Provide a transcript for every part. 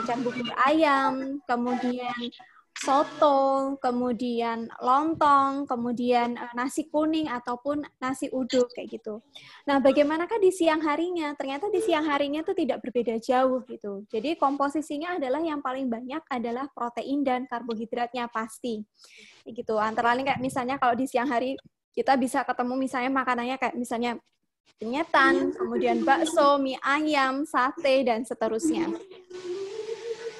macan bubur ayam, kemudian soto, kemudian lontong, kemudian nasi kuning ataupun nasi uduk kayak gitu. Nah, bagaimanakah di siang harinya? Ternyata di siang harinya tuh tidak berbeda jauh gitu. Jadi komposisinya adalah yang paling banyak adalah protein dan karbohidratnya pasti. Kayak gitu. Antara lain kayak misalnya kalau di siang hari kita bisa ketemu misalnya makanannya kayak misalnya penyetan, kemudian bakso, mie ayam, sate dan seterusnya.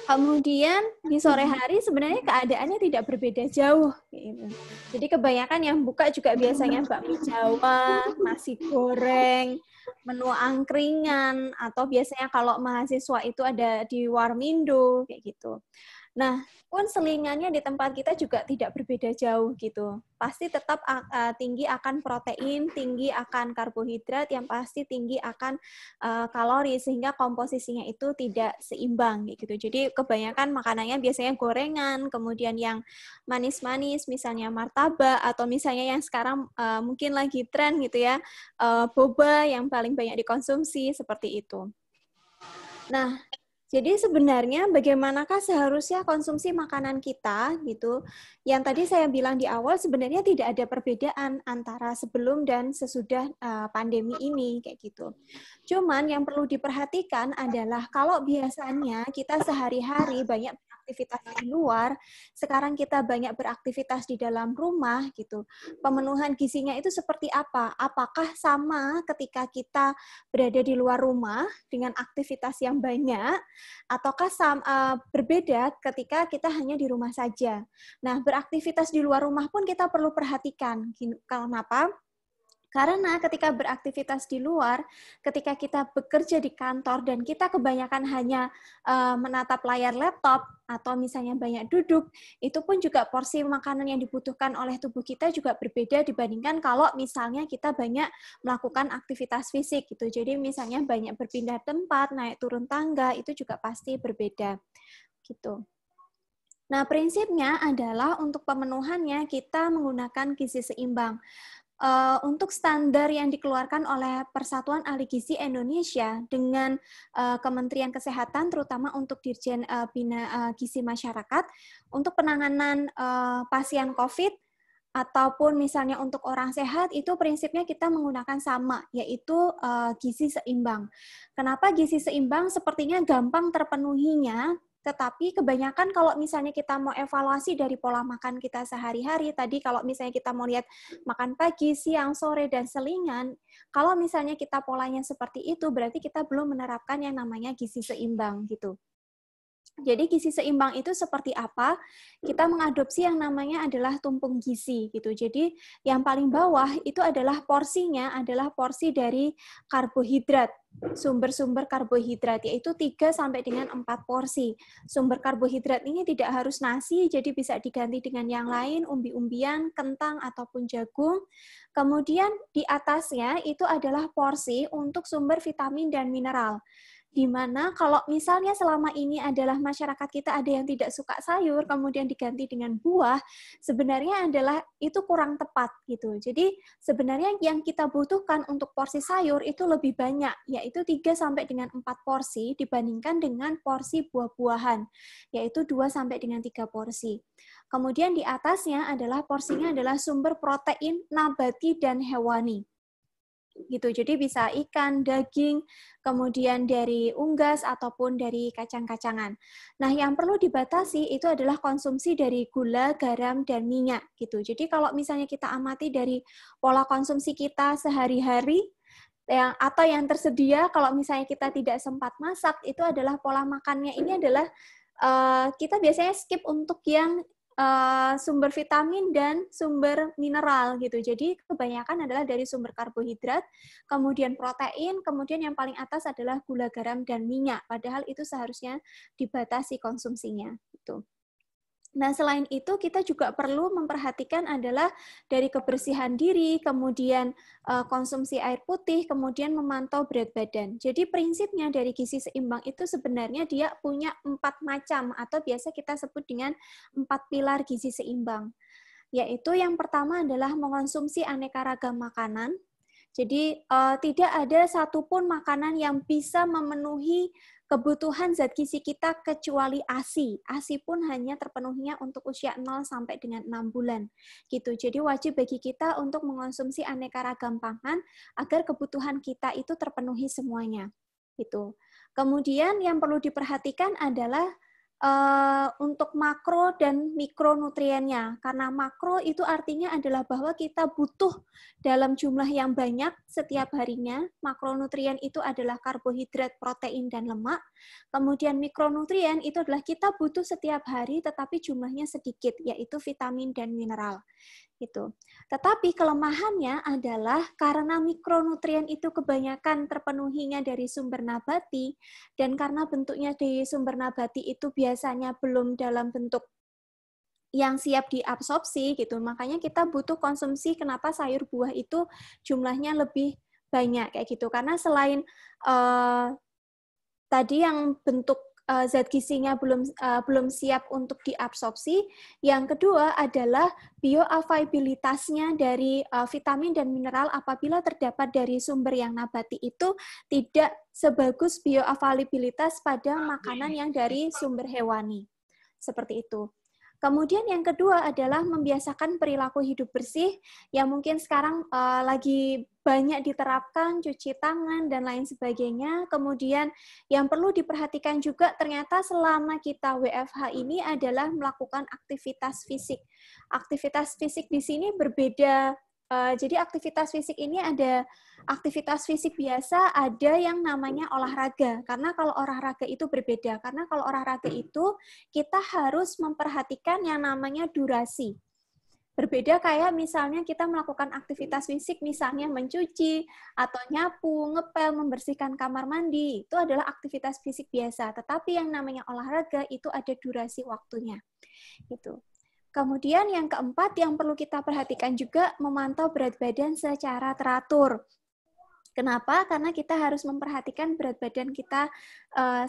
Kemudian di sore hari sebenarnya keadaannya tidak berbeda jauh. Jadi kebanyakan yang buka juga biasanya bakmi Jawa, nasi goreng, menu angkringan, atau biasanya kalau mahasiswa itu ada di Warmindo, kayak gitu. Nah, pun selingannya di tempat kita juga tidak berbeda jauh gitu. Pasti tetap tinggi akan protein, tinggi akan karbohidrat, yang pasti tinggi akan kalori, sehingga komposisinya itu tidak seimbang gitu. Jadi kebanyakan makanannya biasanya gorengan, kemudian yang manis-manis, misalnya martabak, atau misalnya yang sekarang mungkin lagi tren gitu ya, boba yang paling banyak dikonsumsi, seperti itu. Nah, jadi sebenarnya bagaimanakah seharusnya konsumsi makanan kita gitu? Yang tadi saya bilang di awal sebenarnya tidak ada perbedaan antara sebelum dan sesudah pandemi ini kayak gitu. Cuman yang perlu diperhatikan adalah kalau biasanya kita sehari-hari banyak beraktivitas di luar, sekarang kita banyak beraktivitas di dalam rumah gitu. Pemenuhan gizinya itu seperti apa? Apakah sama ketika kita berada di luar rumah dengan aktivitas yang banyak, ataukah berbeda ketika kita hanya di rumah saja. Nah, beraktivitas di luar rumah pun kita perlu perhatikan. Kenapa? Karena ketika beraktivitas di luar, ketika kita bekerja di kantor dan kita kebanyakan hanya menatap layar laptop atau misalnya banyak duduk, itu pun juga porsi makanan yang dibutuhkan oleh tubuh kita juga berbeda dibandingkan kalau misalnya kita banyak melakukan aktivitas fisik gitu. Jadi misalnya banyak berpindah tempat, naik turun tangga, itu juga pasti berbeda gitu. Nah, prinsipnya adalah untuk pemenuhannya kita menggunakan gizi seimbang. Untuk standar yang dikeluarkan oleh Persatuan Ahli Gizi Indonesia dengan Kementerian Kesehatan, terutama untuk Dirjen Bina Gizi Masyarakat, untuk penanganan pasien COVID, ataupun misalnya untuk orang sehat, itu prinsipnya kita menggunakan sama, yaitu gizi seimbang. Kenapa gizi seimbang? Sepertinya gampang terpenuhinya, tetapi kebanyakan kalau misalnya kita mau evaluasi dari pola makan kita sehari-hari, tadi kalau misalnya kita mau lihat makan pagi, siang, sore, dan selingan, kalau misalnya kita polanya seperti itu, berarti kita belum menerapkan yang namanya gizi seimbang gitu. Jadi gizi seimbang itu seperti apa? Kita mengadopsi yang namanya adalah tumpung gizi gitu. Jadi yang paling bawah itu adalah porsinya adalah porsi dari karbohidrat, sumber-sumber karbohidrat, yaitu 3 sampai dengan 4 porsi. Sumber karbohidrat ini tidak harus nasi, jadi bisa diganti dengan yang lain, umbi-umbian, kentang ataupun jagung. Kemudian di atasnya itu adalah porsi untuk sumber vitamin dan mineral. Di mana kalau misalnya selama ini adalah masyarakat kita ada yang tidak suka sayur, kemudian diganti dengan buah, sebenarnya adalah itu kurang tepat gitu. Jadi sebenarnya yang kita butuhkan untuk porsi sayur itu lebih banyak, yaitu 3 sampai dengan 4 porsi dibandingkan dengan porsi buah-buahan, yaitu 2 sampai dengan 3 porsi. Kemudian di atasnya adalah porsinya adalah sumber protein nabati dan hewani. Gitu. Jadi bisa ikan, daging, kemudian dari unggas ataupun dari kacang-kacangan. Nah, yang perlu dibatasi itu adalah konsumsi dari gula, garam, dan minyak gitu. Jadi kalau misalnya kita amati dari pola konsumsi kita sehari-hari atau yang tersedia kalau misalnya kita tidak sempat masak, itu adalah pola makannya ini adalah kita biasanya skip untuk yang sumber vitamin dan sumber mineral gitu. Jadi kebanyakan adalah dari sumber karbohidrat, kemudian protein, kemudian yang paling atas adalah gula, garam, dan minyak. Padahal itu seharusnya dibatasi konsumsinya gitu. Nah, selain itu kita juga perlu memperhatikan adalah dari kebersihan diri, kemudian konsumsi air putih, kemudian memantau berat badan. Jadi prinsipnya dari gizi seimbang itu sebenarnya dia punya 4 macam atau biasa kita sebut dengan 4 pilar gizi seimbang. Yaitu yang pertama adalah mengonsumsi aneka ragam makanan. Jadi tidak ada satupun makanan yang bisa memenuhi kebutuhan zat gizi kita kecuali ASI. ASI pun hanya terpenuhinya untuk usia 0 sampai dengan 6 bulan. Gitu. Jadi wajib bagi kita untuk mengonsumsi aneka ragam pangan agar kebutuhan kita itu terpenuhi semuanya. Gitu. Kemudian yang perlu diperhatikan adalah untuk makro dan mikronutriennya. Karena makro itu artinya adalah bahwa kita butuh dalam jumlah yang banyak setiap harinya. Makronutrien itu adalah karbohidrat, protein, dan lemak. Kemudian mikronutrien itu adalah kita butuh setiap hari tetapi jumlahnya sedikit, yaitu vitamin dan mineral. Gitu. Tetapi kelemahannya adalah karena mikronutrien itu kebanyakan terpenuhinya dari sumber nabati, dan karena bentuknya dari sumber nabati itu biasanya belum dalam bentuk yang siap diabsorpsi, gitu. Makanya kita butuh konsumsi kenapa sayur buah itu jumlahnya lebih banyak kayak gitu. Karena selain tadi yang bentuk zat gizinya belum siap untuk diabsorpsi. Yang kedua adalah bioavailabilitasnya dari vitamin dan mineral apabila terdapat dari sumber yang nabati itu tidak sebagus bioavailabilitas pada makanan yang dari sumber hewani. Seperti itu. Kemudian yang kedua adalah membiasakan perilaku hidup bersih yang mungkin sekarang lagi banyak diterapkan, cuci tangan, dan lain sebagainya. Kemudian yang perlu diperhatikan juga ternyata selama kita WFH ini adalah melakukan aktivitas fisik. Aktivitas fisik di sini berbeda. Jadi aktivitas fisik ini ada aktivitas fisik biasa, ada yang namanya olahraga. Karena kalau olahraga itu berbeda. Karena kalau olahraga itu kita harus memperhatikan yang namanya durasi. Berbeda kayak misalnya kita melakukan aktivitas fisik, misalnya mencuci, atau nyapu, ngepel, membersihkan kamar mandi. Itu adalah aktivitas fisik biasa. Tetapi yang namanya olahraga itu ada durasi waktunya. Gitu. Kemudian yang keempat yang perlu kita perhatikan juga memantau berat badan secara teratur. Kenapa? Karena kita harus memperhatikan berat badan kita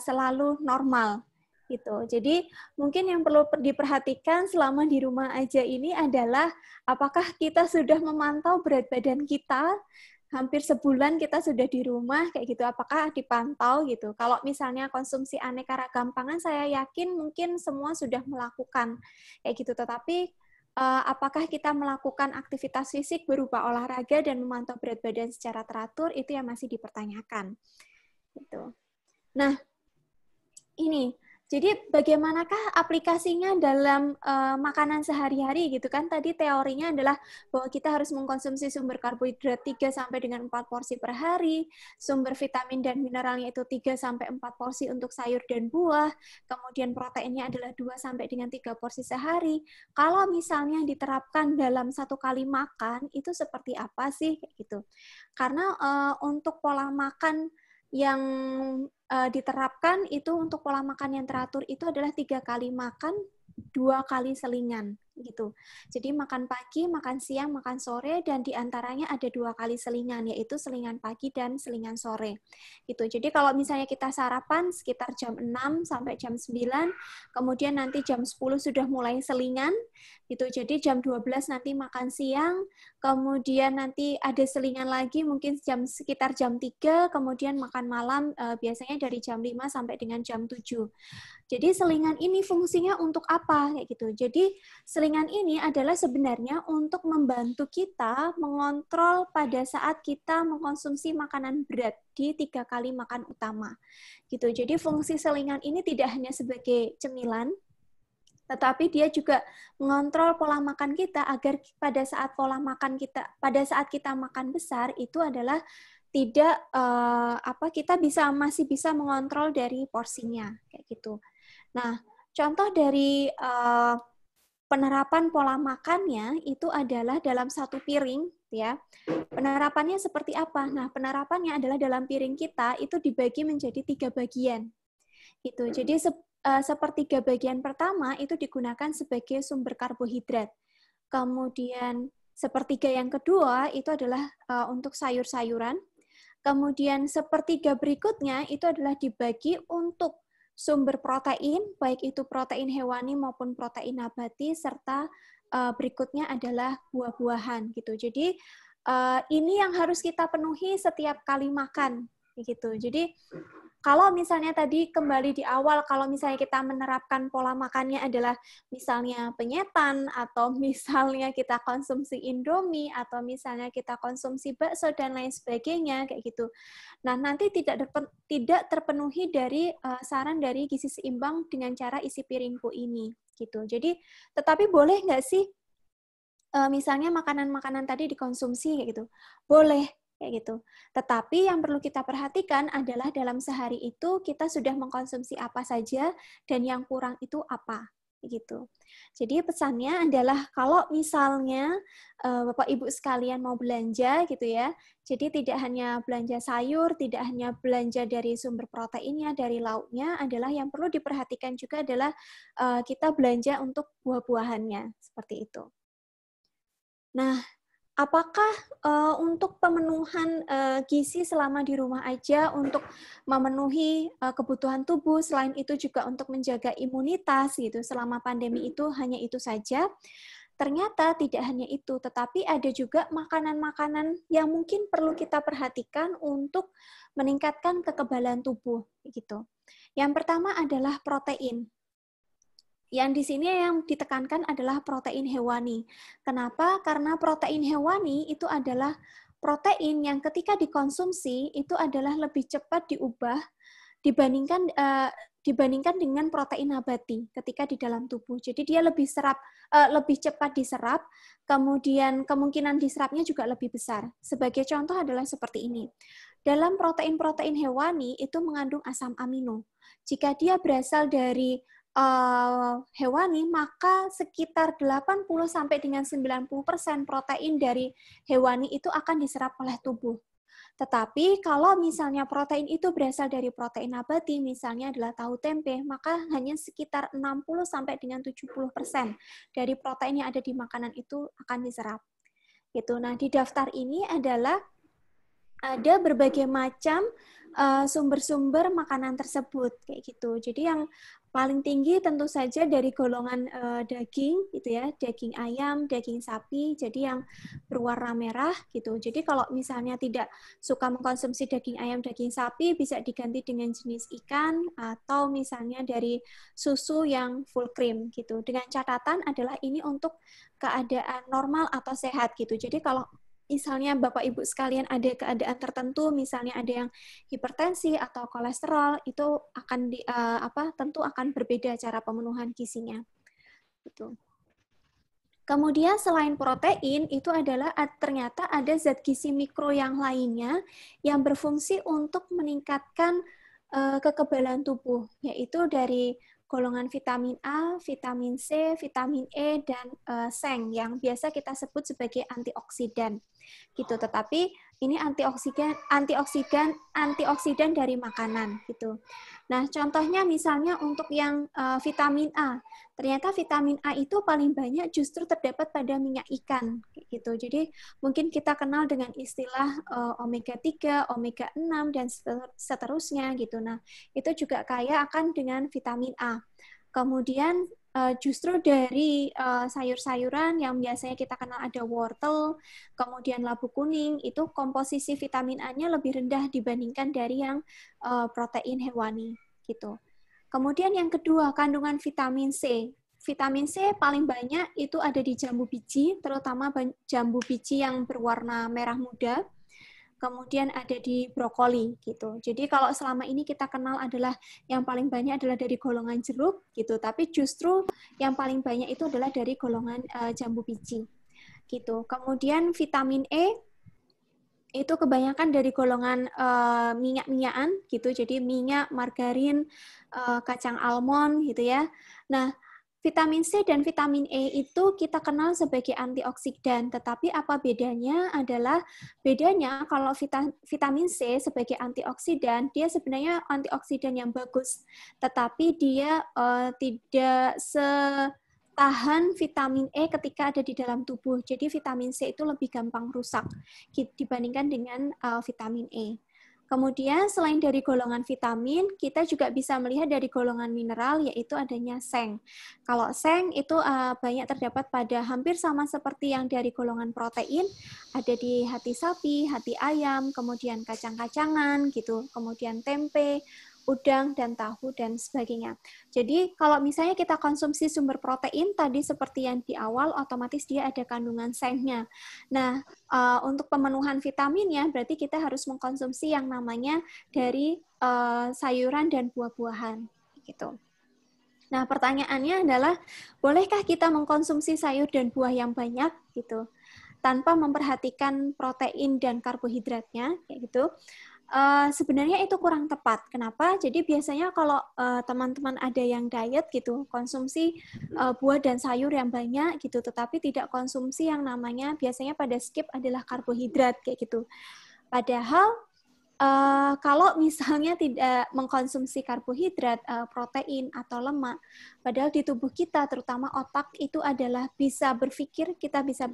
selalu normal. Gitu. Jadi mungkin yang perlu diperhatikan selama di rumah aja ini adalah apakah kita sudah memantau berat badan kita. Hampir sebulan kita sudah di rumah, kayak gitu, apakah dipantau gitu. Kalau misalnya konsumsi aneka ragam pangan, saya yakin mungkin semua sudah melakukan kayak gitu. Tetapi apakah kita melakukan aktivitas fisik berupa olahraga dan memantau berat badan secara teratur, itu yang masih dipertanyakan. Gitu. Nah, ini. Jadi bagaimanakah aplikasinya dalam makanan sehari-hari gitu kan? Tadi teorinya adalah bahwa kita harus mengkonsumsi sumber karbohidrat 3 sampai dengan 4 porsi per hari, sumber vitamin dan mineralnya itu 3 sampai 4 porsi untuk sayur dan buah, kemudian proteinnya adalah 2 sampai dengan 3 porsi sehari. Kalau misalnya diterapkan dalam satu kali makan, itu seperti apa sih gitu? Karena untuk pola makan yang diterapkan itu untuk pola makan yang teratur itu adalah 3 kali makan, 2 kali selingan gitu. Jadi makan pagi, makan siang, makan sore, dan diantaranya ada 2 kali selingan, yaitu selingan pagi dan selingan sore. Gitu. Jadi kalau misalnya kita sarapan sekitar jam 6 sampai jam 9, kemudian nanti jam 10 sudah mulai selingan, gitu. Jadi jam 12 nanti makan siang, kemudian nanti ada selingan lagi mungkin sekitar jam 3, kemudian makan malam biasanya dari jam 5 sampai dengan jam 7. Jadi selingan ini fungsinya untuk apa kayak gitu. Jadi selingan ini adalah sebenarnya untuk membantu kita mengontrol pada saat kita mengkonsumsi makanan berat di 3 kali makan utama. Gitu. Jadi fungsi selingan ini tidak hanya sebagai cemilan, tetapi dia juga mengontrol pola makan kita agar pada saat pada saat kita makan besar itu adalah tidak kita masih bisa mengontrol dari porsinya kayak gitu. Nah, contoh dari penerapan pola makannya itu adalah dalam satu piring, ya. Penerapannya seperti apa? Nah, penerapannya adalah dalam piring kita itu dibagi menjadi 3 bagian. Gitu. Jadi sepertiga bagian pertama itu digunakan sebagai sumber karbohidrat. Kemudian sepertiga yang kedua itu adalah untuk sayur-sayuran. Kemudian sepertiga berikutnya itu adalah dibagi untuk sumber protein, baik itu protein hewani maupun protein nabati, serta berikutnya adalah buah-buahan gitu. Jadi ini yang harus kita penuhi setiap kali makan gitu. Jadi kalau misalnya tadi kembali di awal, kalau misalnya kita menerapkan pola makannya adalah misalnya penyetan, atau misalnya kita konsumsi Indomie, atau misalnya kita konsumsi bakso, dan lain sebagainya, kayak gitu. Nah, nanti tidak terpenuhi dari saran dari gizi seimbang dengan cara isi piringku ini, gitu. Jadi, tetapi boleh nggak sih misalnya makanan-makanan tadi dikonsumsi kayak gitu? Boleh, kayak gitu. Tetapi yang perlu kita perhatikan adalah dalam sehari itu kita sudah mengkonsumsi apa saja dan yang kurang itu apa, gitu. Jadi pesannya adalah kalau misalnya Bapak Ibu sekalian mau belanja gitu ya, jadi tidak hanya belanja sayur, tidak hanya belanja dari sumber proteinnya, dari lauknya, adalah yang perlu diperhatikan juga adalah kita belanja untuk buah-buahannya, seperti itu. Nah, apakah untuk pemenuhan gizi selama di rumah aja untuk memenuhi kebutuhan tubuh, selain itu juga untuk menjaga imunitas gitu selama pandemi itu hanya itu saja? Ternyata tidak hanya itu, tetapi ada juga makanan-makanan yang mungkin perlu kita perhatikan untuk meningkatkan kekebalan tubuh gitu. Yang pertama adalah protein. Yang di sini yang ditekankan adalah protein hewani. Kenapa? Karena protein hewani itu adalah protein yang ketika dikonsumsi itu adalah lebih cepat diubah dibandingkan dengan protein nabati ketika di dalam tubuh. Jadi dia lebih cepat diserap, kemudian kemungkinan diserapnya juga lebih besar. Sebagai contoh adalah seperti ini. Dalam protein-protein hewani itu mengandung asam amino. Jika dia berasal dari hewani, maka sekitar 80 sampai dengan 90% protein dari hewani itu akan diserap oleh tubuh. Tetapi kalau misalnya protein itu berasal dari protein nabati, misalnya adalah tahu tempe, maka hanya sekitar 60 sampai dengan 70% dari protein yang ada di makanan itu akan diserap. Gitu. Nah, di daftar ini adalah ada berbagai macam sumber-sumber makanan tersebut kayak gitu. Jadi yang paling tinggi tentu saja dari golongan daging gitu ya, daging ayam, daging sapi. Jadi yang berwarna merah gitu. Jadi kalau misalnya tidak suka mengkonsumsi daging ayam, daging sapi bisa diganti dengan jenis ikan atau misalnya dari susu yang full cream gitu. Dengan catatan adalah ini untuk keadaan normal atau sehat gitu. Jadi kalau misalnya Bapak Ibu sekalian ada keadaan tertentu, misalnya ada yang hipertensi atau kolesterol, itu akan tentu akan berbeda cara pemenuhan gizinya. Gitu. Kemudian selain protein, itu adalah ternyata ada zat gizi mikro yang lainnya yang berfungsi untuk meningkatkan kekebalan tubuh, yaitu dari golongan vitamin A, vitamin C, vitamin E, dan seng yang biasa kita sebut sebagai antioksidan. Gitu. Tetapi ini antioksidan dari makanan gitu. Nah, contohnya misalnya untuk yang vitamin A. Ternyata vitamin A itu paling banyak justru terdapat pada minyak ikan gitu. Jadi mungkin kita kenal dengan istilah omega 3, omega 6 dan seterusnya gitu. Nah, itu juga kaya akan dengan vitamin A. Kemudian justru dari sayur-sayuran yang biasanya kita kenal ada wortel, kemudian labu kuning, itu komposisi vitamin A-nya lebih rendah dibandingkan dari yang protein hewani gitu. Kemudian yang kedua, kandungan vitamin C. Vitamin C paling banyak itu ada di jambu biji, terutama jambu biji yang berwarna merah muda. Kemudian ada di brokoli gitu. Jadi kalau selama ini kita kenal adalah yang paling banyak adalah dari golongan jeruk gitu, tapi justru yang paling banyak itu adalah dari golongan jambu biji gitu. Kemudian vitamin E itu kebanyakan dari golongan minyak-minyakan gitu. Jadi minyak, margarin, kacang almond gitu ya. Nah, vitamin C dan vitamin E itu kita kenal sebagai antioksidan, tetapi apa bedanya adalah bedanya kalau vitamin C sebagai antioksidan, dia sebenarnya antioksidan yang bagus, tetapi dia tidak setahan vitamin E ketika ada di dalam tubuh. Jadi vitamin C itu lebih gampang rusak dibandingkan dengan vitamin E. Kemudian selain dari golongan vitamin, kita juga bisa melihat dari golongan mineral, yaitu adanya seng. Kalau seng itu banyak terdapat pada hampir sama seperti yang dari golongan protein, ada di hati sapi, hati ayam, kemudian kacang-kacangan, gitu, kemudian tempe, udang, dan tahu, dan sebagainya. Jadi kalau misalnya kita konsumsi sumber protein tadi seperti yang di awal, otomatis dia ada kandungan sengnya. Nah, untuk pemenuhan vitaminnya berarti kita harus mengkonsumsi yang namanya dari sayuran dan buah-buahan gitu. Nah, pertanyaannya adalah, bolehkah kita mengkonsumsi sayur dan buah yang banyak gitu, tanpa memperhatikan protein dan karbohidratnya, kayak gitu? Sebenarnya itu kurang tepat. Kenapa? Jadi biasanya kalau teman-teman ada yang diet gitu, konsumsi buah dan sayur yang banyak gitu, tetapi tidak konsumsi yang namanya biasanya pada skip adalah karbohidrat kayak gitu. Padahal kalau misalnya tidak mengkonsumsi karbohidrat, protein atau lemak, padahal di tubuh kita, terutama otak, itu adalah bisa berpikir, kita bisa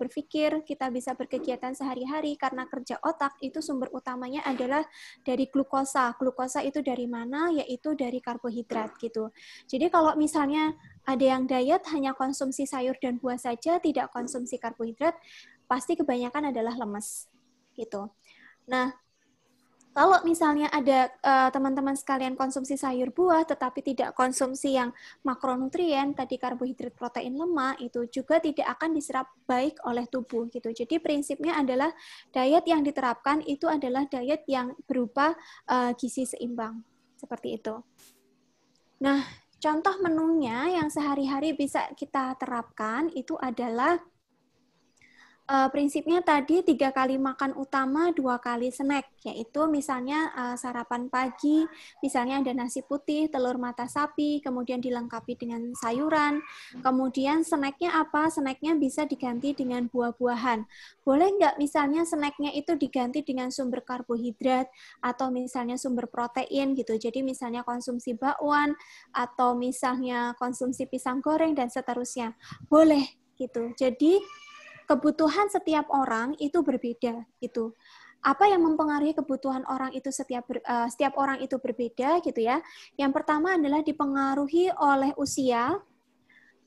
berkegiatan sehari-hari, karena kerja otak itu sumber utamanya adalah dari glukosa. Glukosa itu dari mana? Yaitu dari karbohidrat gitu. Jadi kalau misalnya ada yang diet hanya konsumsi sayur dan buah saja, tidak konsumsi karbohidrat, pasti kebanyakan adalah lemes gitu. Nah, kalau misalnya ada teman-teman sekalian konsumsi sayur buah, tetapi tidak konsumsi yang makronutrien, tadi karbohidrat, protein, lemak, itu juga tidak akan diserap baik oleh tubuh gitu. Jadi prinsipnya adalah diet yang diterapkan itu adalah diet yang berupa gizi seimbang, seperti itu. Nah, contoh menunya yang sehari-hari bisa kita terapkan itu adalah prinsipnya tadi 3 kali makan utama, 2 kali snack, yaitu misalnya sarapan pagi, misalnya ada nasi putih, telur mata sapi, kemudian dilengkapi dengan sayuran, kemudian snacknya apa? Snacknya bisa diganti dengan buah-buahan. Boleh nggak misalnya snacknya itu diganti dengan sumber karbohidrat, atau misalnya sumber protein gitu, jadi misalnya konsumsi bakwan, atau misalnya konsumsi pisang goreng, dan seterusnya. Boleh gitu. Jadi kebutuhan setiap orang itu berbeda gitu. Apa yang mempengaruhi kebutuhan orang itu setiap orang itu berbeda gitu ya. Yang pertama adalah dipengaruhi oleh usia.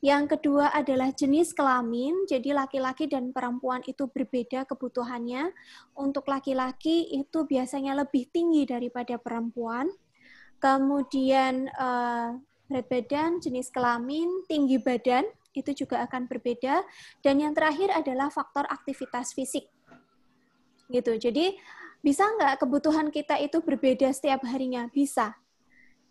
Yang kedua adalah jenis kelamin. Jadi laki-laki dan perempuan itu berbeda kebutuhannya. Untuk laki-laki itu biasanya lebih tinggi daripada perempuan. Kemudian berat badan, jenis kelamin, tinggi badan, itu juga akan berbeda. Dan yang terakhir adalah faktor aktivitas fisik. Gitu. Jadi bisa nggak kebutuhan kita itu berbeda setiap harinya? Bisa.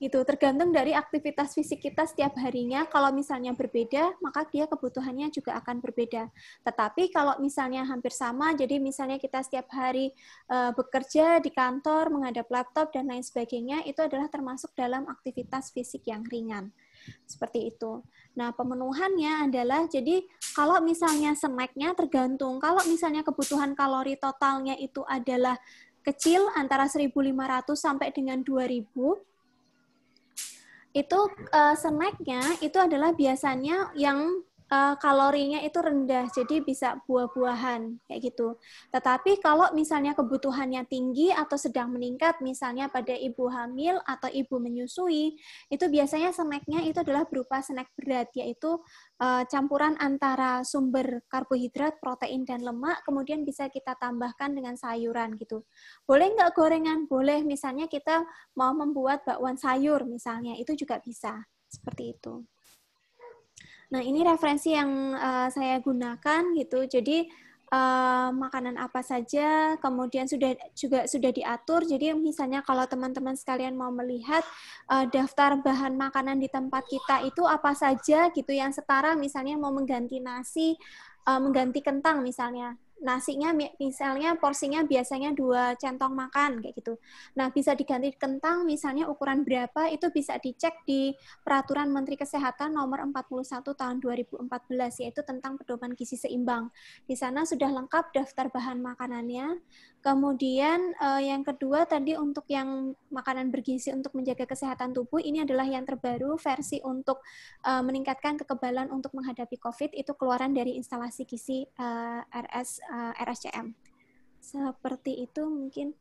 Gitu, tergantung dari aktivitas fisik kita setiap harinya. Kalau misalnya berbeda, maka dia kebutuhannya juga akan berbeda. Tetapi kalau misalnya hampir sama, jadi misalnya kita setiap hari bekerja di kantor, menghadap laptop, dan lain sebagainya, itu adalah termasuk dalam aktivitas fisik yang ringan. Seperti itu. Nah, pemenuhannya adalah, jadi kalau misalnya snacknya tergantung, kalau misalnya kebutuhan kalori totalnya itu adalah kecil, antara 1.500 sampai dengan 2.000, itu snacknya itu adalah biasanya yang kalorinya itu rendah, jadi bisa buah-buahan kayak gitu. Tetapi kalau misalnya kebutuhannya tinggi atau sedang meningkat, misalnya pada ibu hamil atau ibu menyusui, itu biasanya snacknya itu adalah berupa snack berat, yaitu campuran antara sumber karbohidrat, protein, dan lemak, kemudian bisa kita tambahkan dengan sayuran gitu. Boleh nggak gorengan? Boleh, misalnya kita mau membuat bakwan sayur misalnya, itu juga bisa. Seperti itu. Nah, ini referensi yang saya gunakan gitu. Jadi makanan apa saja, kemudian sudah diatur. Jadi misalnya kalau teman-teman sekalian mau melihat daftar bahan makanan di tempat kita itu apa saja gitu yang setara, misalnya mau mengganti nasi, mengganti kentang misalnya. Nasinya misalnya porsinya biasanya 2 centong makan kayak gitu. Nah, bisa diganti kentang misalnya ukuran berapa, itu bisa dicek di Peraturan Menteri Kesehatan Nomor 41 Tahun 2014, yaitu tentang pedoman gizi seimbang. Di sana sudah lengkap daftar bahan makanannya. Kemudian yang kedua tadi untuk yang makanan bergizi untuk menjaga kesehatan tubuh, ini adalah yang terbaru versi untuk meningkatkan kekebalan untuk menghadapi COVID, itu keluaran dari instalasi gizi RSCM. Seperti itu mungkin.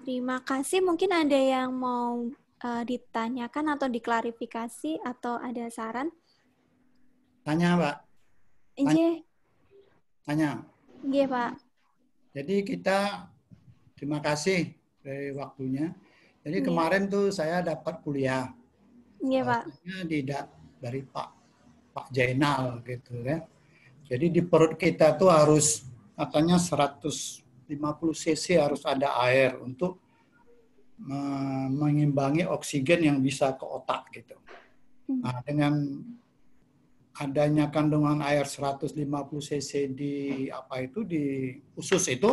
Terima kasih. Mungkin ada yang mau ditanyakan atau diklarifikasi atau ada saran? Tanya, Pak. Iya. Tanya. Iya, Pak. Jadi kita terima kasih dari waktunya. Jadi Iya. kemarin tuh saya dapat kuliah. Iya, Pak. Dari Pak Jainal gitu ya. Jadi di perut kita tuh harus katanya 150 cc harus ada air untuk mengimbangi oksigen yang bisa ke otak gitu. Nah, dengan adanya kandungan air 150 cc di usus itu,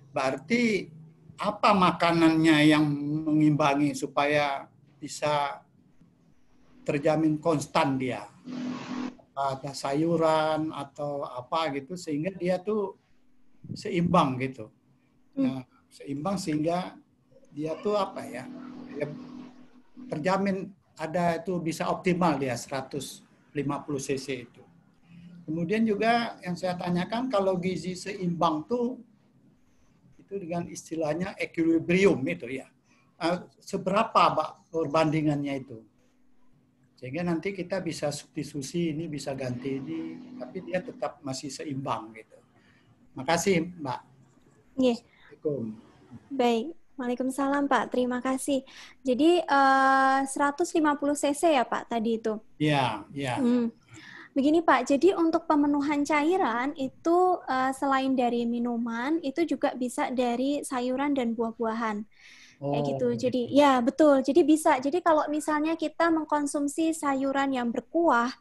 berarti apa makanannya yang mengimbangi supaya bisa terjamin konstan dia. Ada sayuran atau apa gitu sehingga dia tuh seimbang gitu. Nah, seimbang sehingga dia tuh terjamin ada itu bisa optimal dia 150 cc itu. Kemudian juga yang saya tanyakan kalau gizi seimbang tuh itu dengan istilahnya equilibrium itu ya. Seberapa Pak perbandingannya itu? Sehingga nanti kita bisa substitusi ini, bisa ganti ini, tapi dia tetap masih seimbang gitu. Makasih Mbak. Iya. Assalamualaikum. Baik. Waalaikumsalam Pak, terima kasih. Jadi 150 cc ya Pak tadi itu? Iya, iya. Begini Pak, jadi untuk pemenuhan cairan itu selain dari minuman, itu juga bisa dari sayuran dan buah-buahan. Kayak gitu. Jadi ya betul. Jadi bisa. Jadi kalau misalnya kita mengkonsumsi sayuran yang berkuah,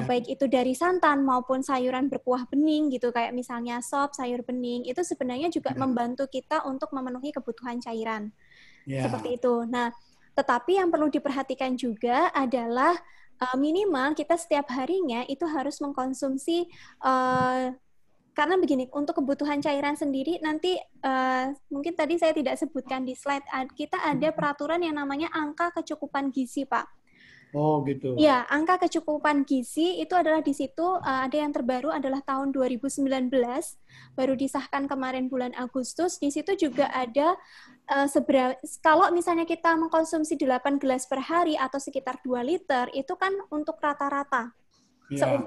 baik itu dari santan maupun sayuran berkuah bening gitu, kayak misalnya sop, sayur bening, itu sebenarnya juga membantu kita untuk memenuhi kebutuhan cairan. Seperti itu. Nah, tetapi yang perlu diperhatikan juga adalah minimal kita setiap harinya itu harus mengkonsumsi karena begini, untuk kebutuhan cairan sendiri nanti mungkin tadi saya tidak sebutkan di slide, kita ada peraturan yang namanya angka kecukupan gizi, Pak. Oh, gitu. Ya, angka kecukupan gizi itu adalah di situ ada yang terbaru adalah tahun 2019, baru disahkan kemarin bulan Agustus. Di situ juga ada kalau misalnya kita mengkonsumsi 8 gelas per hari atau sekitar 2 liter, itu kan untuk rata-rata.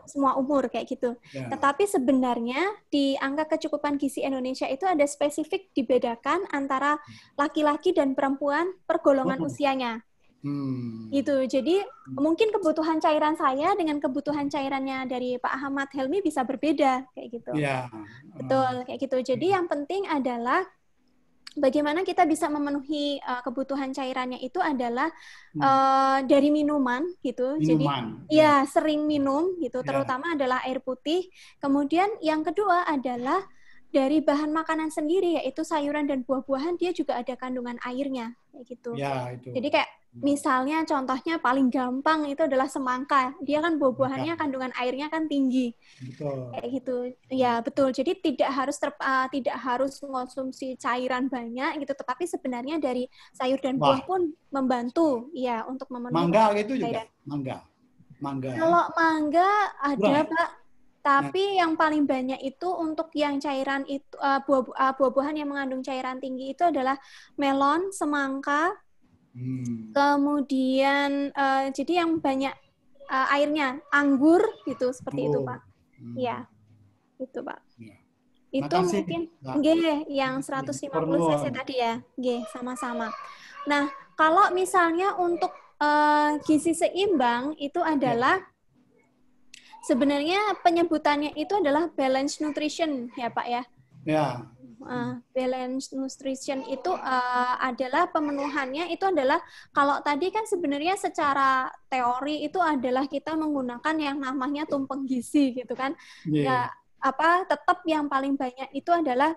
Semua umur kayak gitu. Tetapi sebenarnya di angka kecukupan gizi Indonesia itu ada spesifik dibedakan antara laki-laki dan perempuan per golongan usianya. Gitu. Jadi mungkin kebutuhan cairan saya dengan kebutuhan cairannya dari Pak Ahmad Helmi bisa berbeda kayak gitu. Betul kayak gitu. Jadi yang penting adalah bagaimana kita bisa memenuhi kebutuhan cairannya itu adalah dari minuman gitu. Jadi ya sering minum gitu, terutama adalah air putih. Kemudian yang kedua adalah dari bahan makanan sendiri, yaitu sayuran dan buah-buahan, dia juga ada kandungan airnya kayak gitu. Jadi kayak misalnya contohnya paling gampang itu adalah semangka. Dia kan buah-buahannya kandungan airnya kan tinggi. Kayak gitu. Ya, betul. Jadi tidak harus mengonsumsi cairan banyak gitu, tetapi sebenarnya dari sayur dan buah pun membantu ya untuk memenuhi mangga itu juga. Mangga. Ya? Kalau mangga ada, Pak. Tapi yang paling banyak itu untuk yang cairan itu buah-buahan yang mengandung cairan tinggi itu adalah melon, semangka, kemudian jadi yang banyak airnya anggur gitu seperti itu Pak. Iya, itu Pak. Itu makasih, mungkin yang 150 cc tadi ya, sama-sama. Nah kalau misalnya untuk gizi seimbang itu adalah sebenarnya penyebutannya itu adalah balance nutrition ya Pak ya. Balance nutrition itu adalah pemenuhannya itu adalah kalau tadi kan sebenarnya secara teori itu adalah kita menggunakan yang namanya tumpeng gizi gitu kan. Ya tetap yang paling banyak itu adalah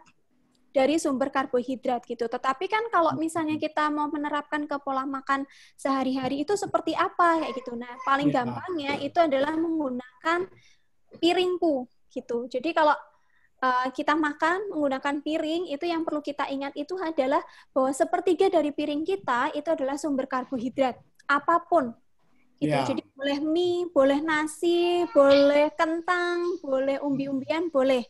dari sumber karbohidrat gitu. Tetapi kan kalau misalnya kita mau menerapkan ke pola makan sehari-hari itu seperti apa kayak gitu. Nah, paling gampangnya itu adalah menggunakan piringku gitu. Jadi kalau kita makan menggunakan piring, itu yang perlu kita ingat itu adalah bahwa sepertiga dari piring kita itu adalah sumber karbohidrat apapun. Gitu. Jadi boleh mie, boleh nasi, boleh kentang, boleh umbi-umbian, boleh.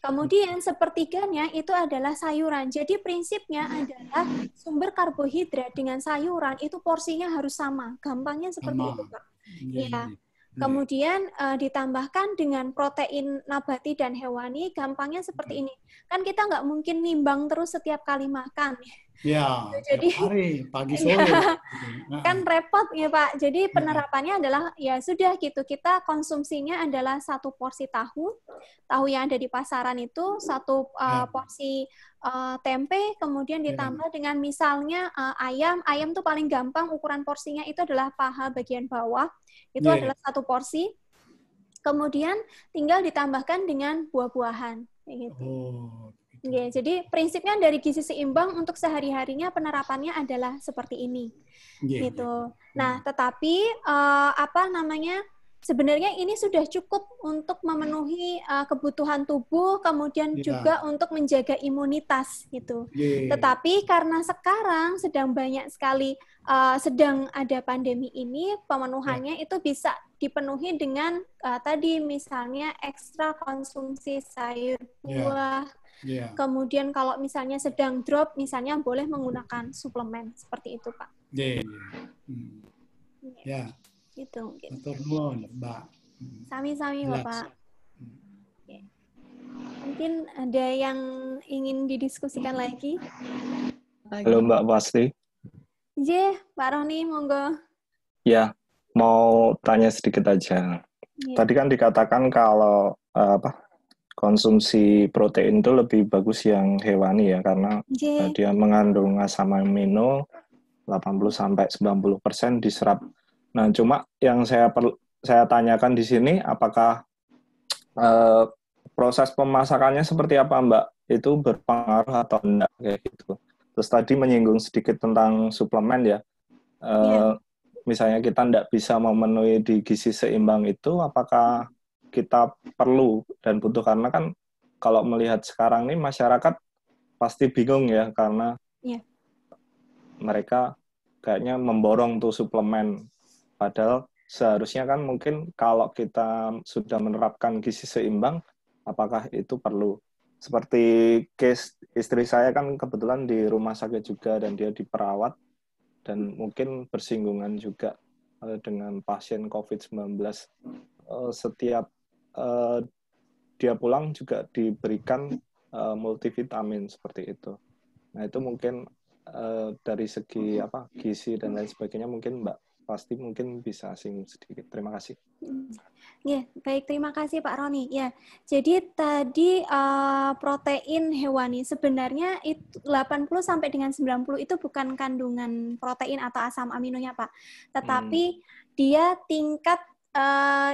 Kemudian sepertiganya itu adalah sayuran. Jadi prinsipnya adalah sumber karbohidrat dengan sayuran itu porsinya harus sama. Gampangnya seperti itu, Pak. Ya. Kemudian ditambahkan dengan protein nabati dan hewani, gampangnya seperti ini. Kan kita nggak mungkin nimbang terus setiap kali makan. Ya, tiap Jadi hari, pagi sore. ya, Gitu. kan repot ya Pak. Jadi Ya, penerapannya adalah ya sudah gitu, kita konsumsinya adalah 1 porsi tahu yang ada di pasaran itu, 1 porsi tempe, kemudian ya, ditambah dengan misalnya ayam tuh paling gampang ukuran porsinya itu adalah paha bagian bawah, itu ya. adalah 1 porsi. Kemudian tinggal ditambahkan dengan buah-buahan, kayak gitu. Oh, gitu. Ya, jadi prinsipnya dari gizi seimbang untuk sehari-harinya penerapannya adalah seperti ini, Ya, gitu. Nah, tetapi sebenarnya ini sudah cukup untuk memenuhi kebutuhan tubuh, kemudian ya, juga untuk menjaga imunitas, gitu. ya, Tetapi karena sekarang sedang ada pandemi ini, ya, pemenuhannya itu bisa dipenuhi dengan tadi misalnya ekstra konsumsi sayur, ya, buah. ya, Kemudian kalau misalnya sedang drop, misalnya boleh menggunakan suplemen seperti itu, Pak. ya, ya. Itu mungkin. Matur nuwun, Mbak. Sami-sami, Jelas. Bapak. Oke. Mungkin ada yang ingin didiskusikan lagi? Halo Mbak Pasti. Pak Roni, monggo. Ya, mau tanya sedikit aja. Tadi kan dikatakan kalau konsumsi protein itu lebih bagus yang hewani ya, karena dia mengandung asam amino 80-90% diserap. Nah, cuma yang saya tanyakan di sini, apakah proses pemasakannya seperti apa, Mbak? Itu berpengaruh atau enggak kayak gitu. Terus tadi menyinggung sedikit tentang suplemen ya. Misalnya kita tidak bisa memenuhi di gizi seimbang itu, apakah kita perlu dan butuh? Karena kan kalau melihat sekarang ini masyarakat pasti bingung ya, karena mereka kayaknya memborong tuh suplemen. Padahal seharusnya kan mungkin kalau kita sudah menerapkan gizi seimbang, apakah itu perlu? Seperti case istri saya kan kebetulan di rumah sakit juga dan dia diperawat dan mungkin bersinggungan juga dengan pasien COVID-19. Setiap dia pulang juga diberikan multivitamin seperti itu. Nah itu mungkin dari segi gizi dan lain sebagainya mungkin Mbak Pasti mungkin bisa singgung sedikit. Terima kasih. Ya, baik, terima kasih Pak Roni. Ya, jadi tadi protein hewani sebenarnya itu 80 sampai dengan 90 itu bukan kandungan protein atau asam aminonya, Pak. Tetapi dia tingkat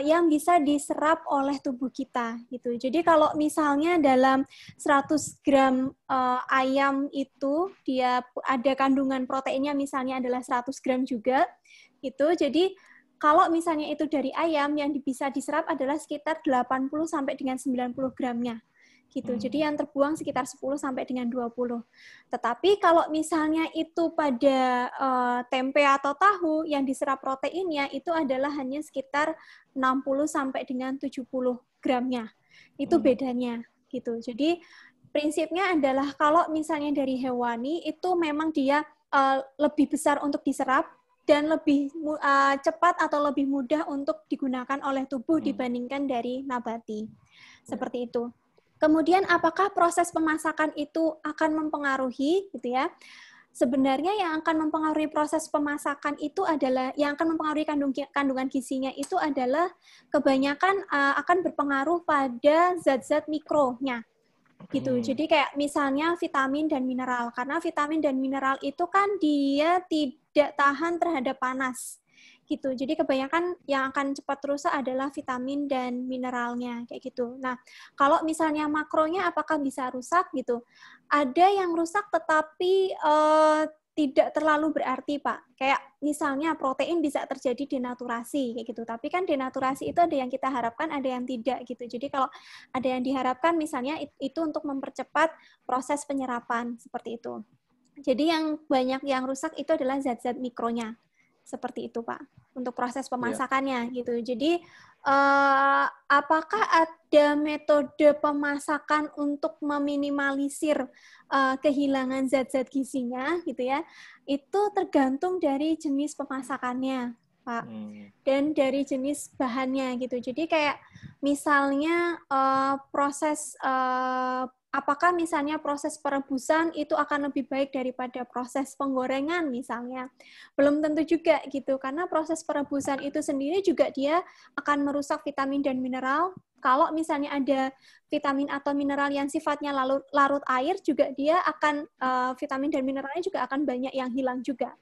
yang bisa diserap oleh tubuh kita gitu. Jadi kalau misalnya dalam 100 gram ayam itu dia ada kandungan proteinnya misalnya adalah 100 gram juga itu. Jadi kalau misalnya itu dari ayam yang bisa diserap adalah sekitar 80 sampai dengan 90 gramnya. Gitu. Jadi yang terbuang sekitar 10 sampai dengan 20. Tetapi kalau misalnya itu pada tempe atau tahu yang diserap proteinnya itu adalah hanya sekitar 60 sampai dengan 70 gramnya. Itu bedanya gitu. Jadi prinsipnya adalah kalau misalnya dari hewani itu memang dia lebih besar untuk diserap dan lebih cepat atau lebih mudah untuk digunakan oleh tubuh dibandingkan dari nabati. Seperti itu. Kemudian apakah proses pemasakan itu akan mempengaruhi gitu ya? Sebenarnya yang akan mempengaruhi proses pemasakan itu adalah yang akan mempengaruhi kandungan gizinya itu adalah kebanyakan akan berpengaruh pada zat-zat mikronya. Gitu. Jadi kayak misalnya vitamin dan mineral. Karena vitamin dan mineral itu kan dia tidak tahan terhadap panas. Gitu. Jadi kebanyakan yang akan cepat rusak adalah vitamin dan mineralnya kayak gitu. Nah, kalau misalnya makronya apakah bisa rusak gitu? Ada yang rusak tetapi tidak terlalu berarti, Pak. Kayak misalnya protein bisa terjadi denaturasi kayak gitu. Tapi kan denaturasi itu ada yang kita harapkan, ada yang tidak gitu. Jadi kalau ada yang diharapkan misalnya itu untuk mempercepat proses penyerapan seperti itu. Jadi yang banyak yang rusak itu adalah zat-zat mikronya. Seperti itu, Pak. Untuk proses pemasakannya gitu. Jadi apakah ada metode pemasakan untuk meminimalisir kehilangan zat-zat gizinya gitu ya? Itu tergantung dari jenis pemasakannya, Pak. Dan dari jenis bahannya gitu. Jadi kayak misalnya apakah misalnya proses perebusan itu akan lebih baik daripada proses penggorengan misalnya. Belum tentu juga gitu, karena proses perebusan itu sendiri juga dia akan merusak vitamin dan mineral. Kalau misalnya ada vitamin atau mineral yang sifatnya larut air, juga dia akan vitamin dan mineralnya juga akan banyak yang hilang juga.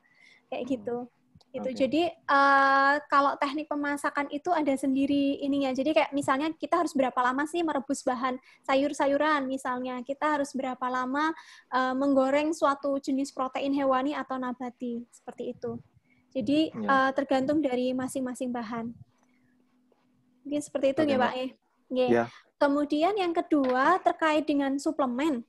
Kayak gitu. Gitu. Okay. Jadi kalau teknik pemasakan itu ada sendiri ininya. Jadi kayak misalnya kita harus berapa lama sih merebus bahan sayur-sayuran misalnya. Kita harus berapa lama menggoreng suatu jenis protein hewani atau nabati. Seperti itu. Jadi tergantung dari masing-masing bahan. Mungkin seperti itu ya Pak. Yeah. Kemudian yang kedua terkait dengan suplemen.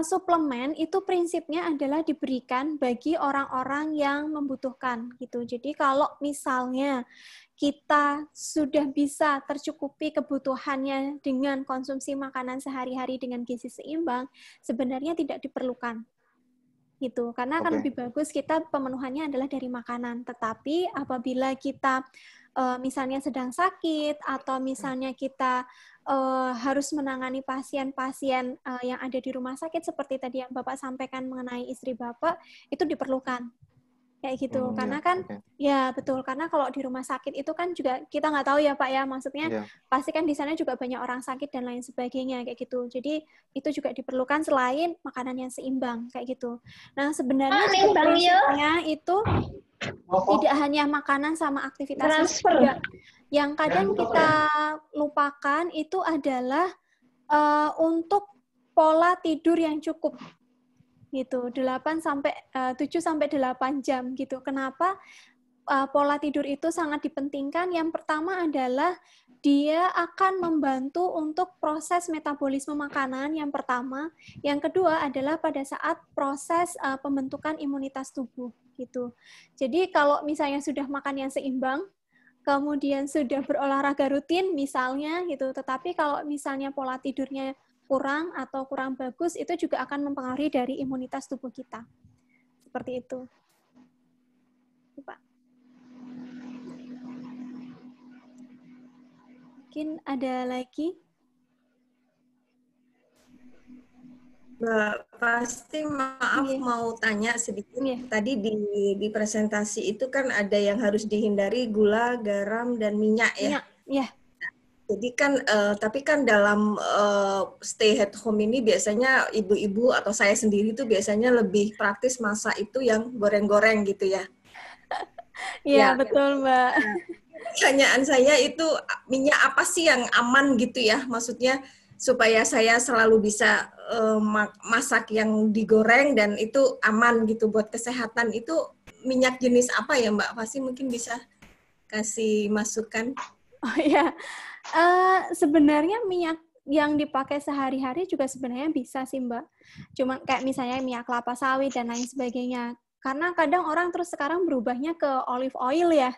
Suplemen itu prinsipnya adalah diberikan bagi orang-orang yang membutuhkan gitu. Jadi kalau misalnya kita sudah bisa tercukupi kebutuhannya dengan konsumsi makanan sehari-hari dengan gizi seimbang, sebenarnya tidak diperlukan gitu. Karena akan lebih bagus kita pemenuhannya adalah dari makanan. Tetapi apabila kita misalnya sedang sakit atau misalnya kita harus menangani pasien-pasien yang ada di rumah sakit seperti tadi yang Bapak sampaikan mengenai istri Bapak, itu diperlukan kayak gitu. Karena kan ya betul, karena kalau di rumah sakit itu kan juga kita nggak tahu ya Pak ya, maksudnya pasti kan di sana juga banyak orang sakit dan lain sebagainya kayak gitu. Jadi itu juga diperlukan selain makanan yang seimbang kayak gitu. Nah sebenarnya prinsipnya itu tidak hanya makanan sama aktivitas juga. Yang kadang kita lupakan itu adalah untuk pola tidur yang cukup gitu, 7 sampai 8 jam gitu. Kenapa pola tidur itu sangat dipentingkan? Yang pertama adalah dia akan membantu untuk proses metabolisme makanan yang pertama. Yang kedua adalah pada saat proses pembentukan imunitas tubuh gitu. Jadi kalau misalnya sudah makan yang seimbang, kemudian sudah berolahraga rutin misalnya gitu, tetapi kalau misalnya pola tidurnya kurang atau kurang bagus, itu juga akan mempengaruhi dari imunitas tubuh kita. Seperti itu. Pak. Mungkin ada lagi? Mbak, pasti maaf mau tanya sedikit. Tadi di presentasi itu kan ada yang harus dihindari gula, garam, dan minyak ya. Iya. Jadi kan, tapi kan dalam stay at home ini biasanya ibu-ibu atau saya sendiri tuh biasanya lebih praktis masak itu yang goreng-goreng gitu ya. Iya, betul Mbak. Pertanyaan saya itu minyak apa sih yang aman gitu ya? Maksudnya supaya saya selalu bisa masak yang digoreng dan itu aman gitu buat kesehatan. Itu minyak jenis apa ya Mbak? Pasti mungkin bisa kasih masukan. Oh iya, sebenarnya minyak yang dipakai sehari-hari juga sebenarnya bisa sih Mbak. Cuma kayak misalnya minyak kelapa sawit dan lain sebagainya. Karena kadang orang terus sekarang berubahnya ke olive oil ya.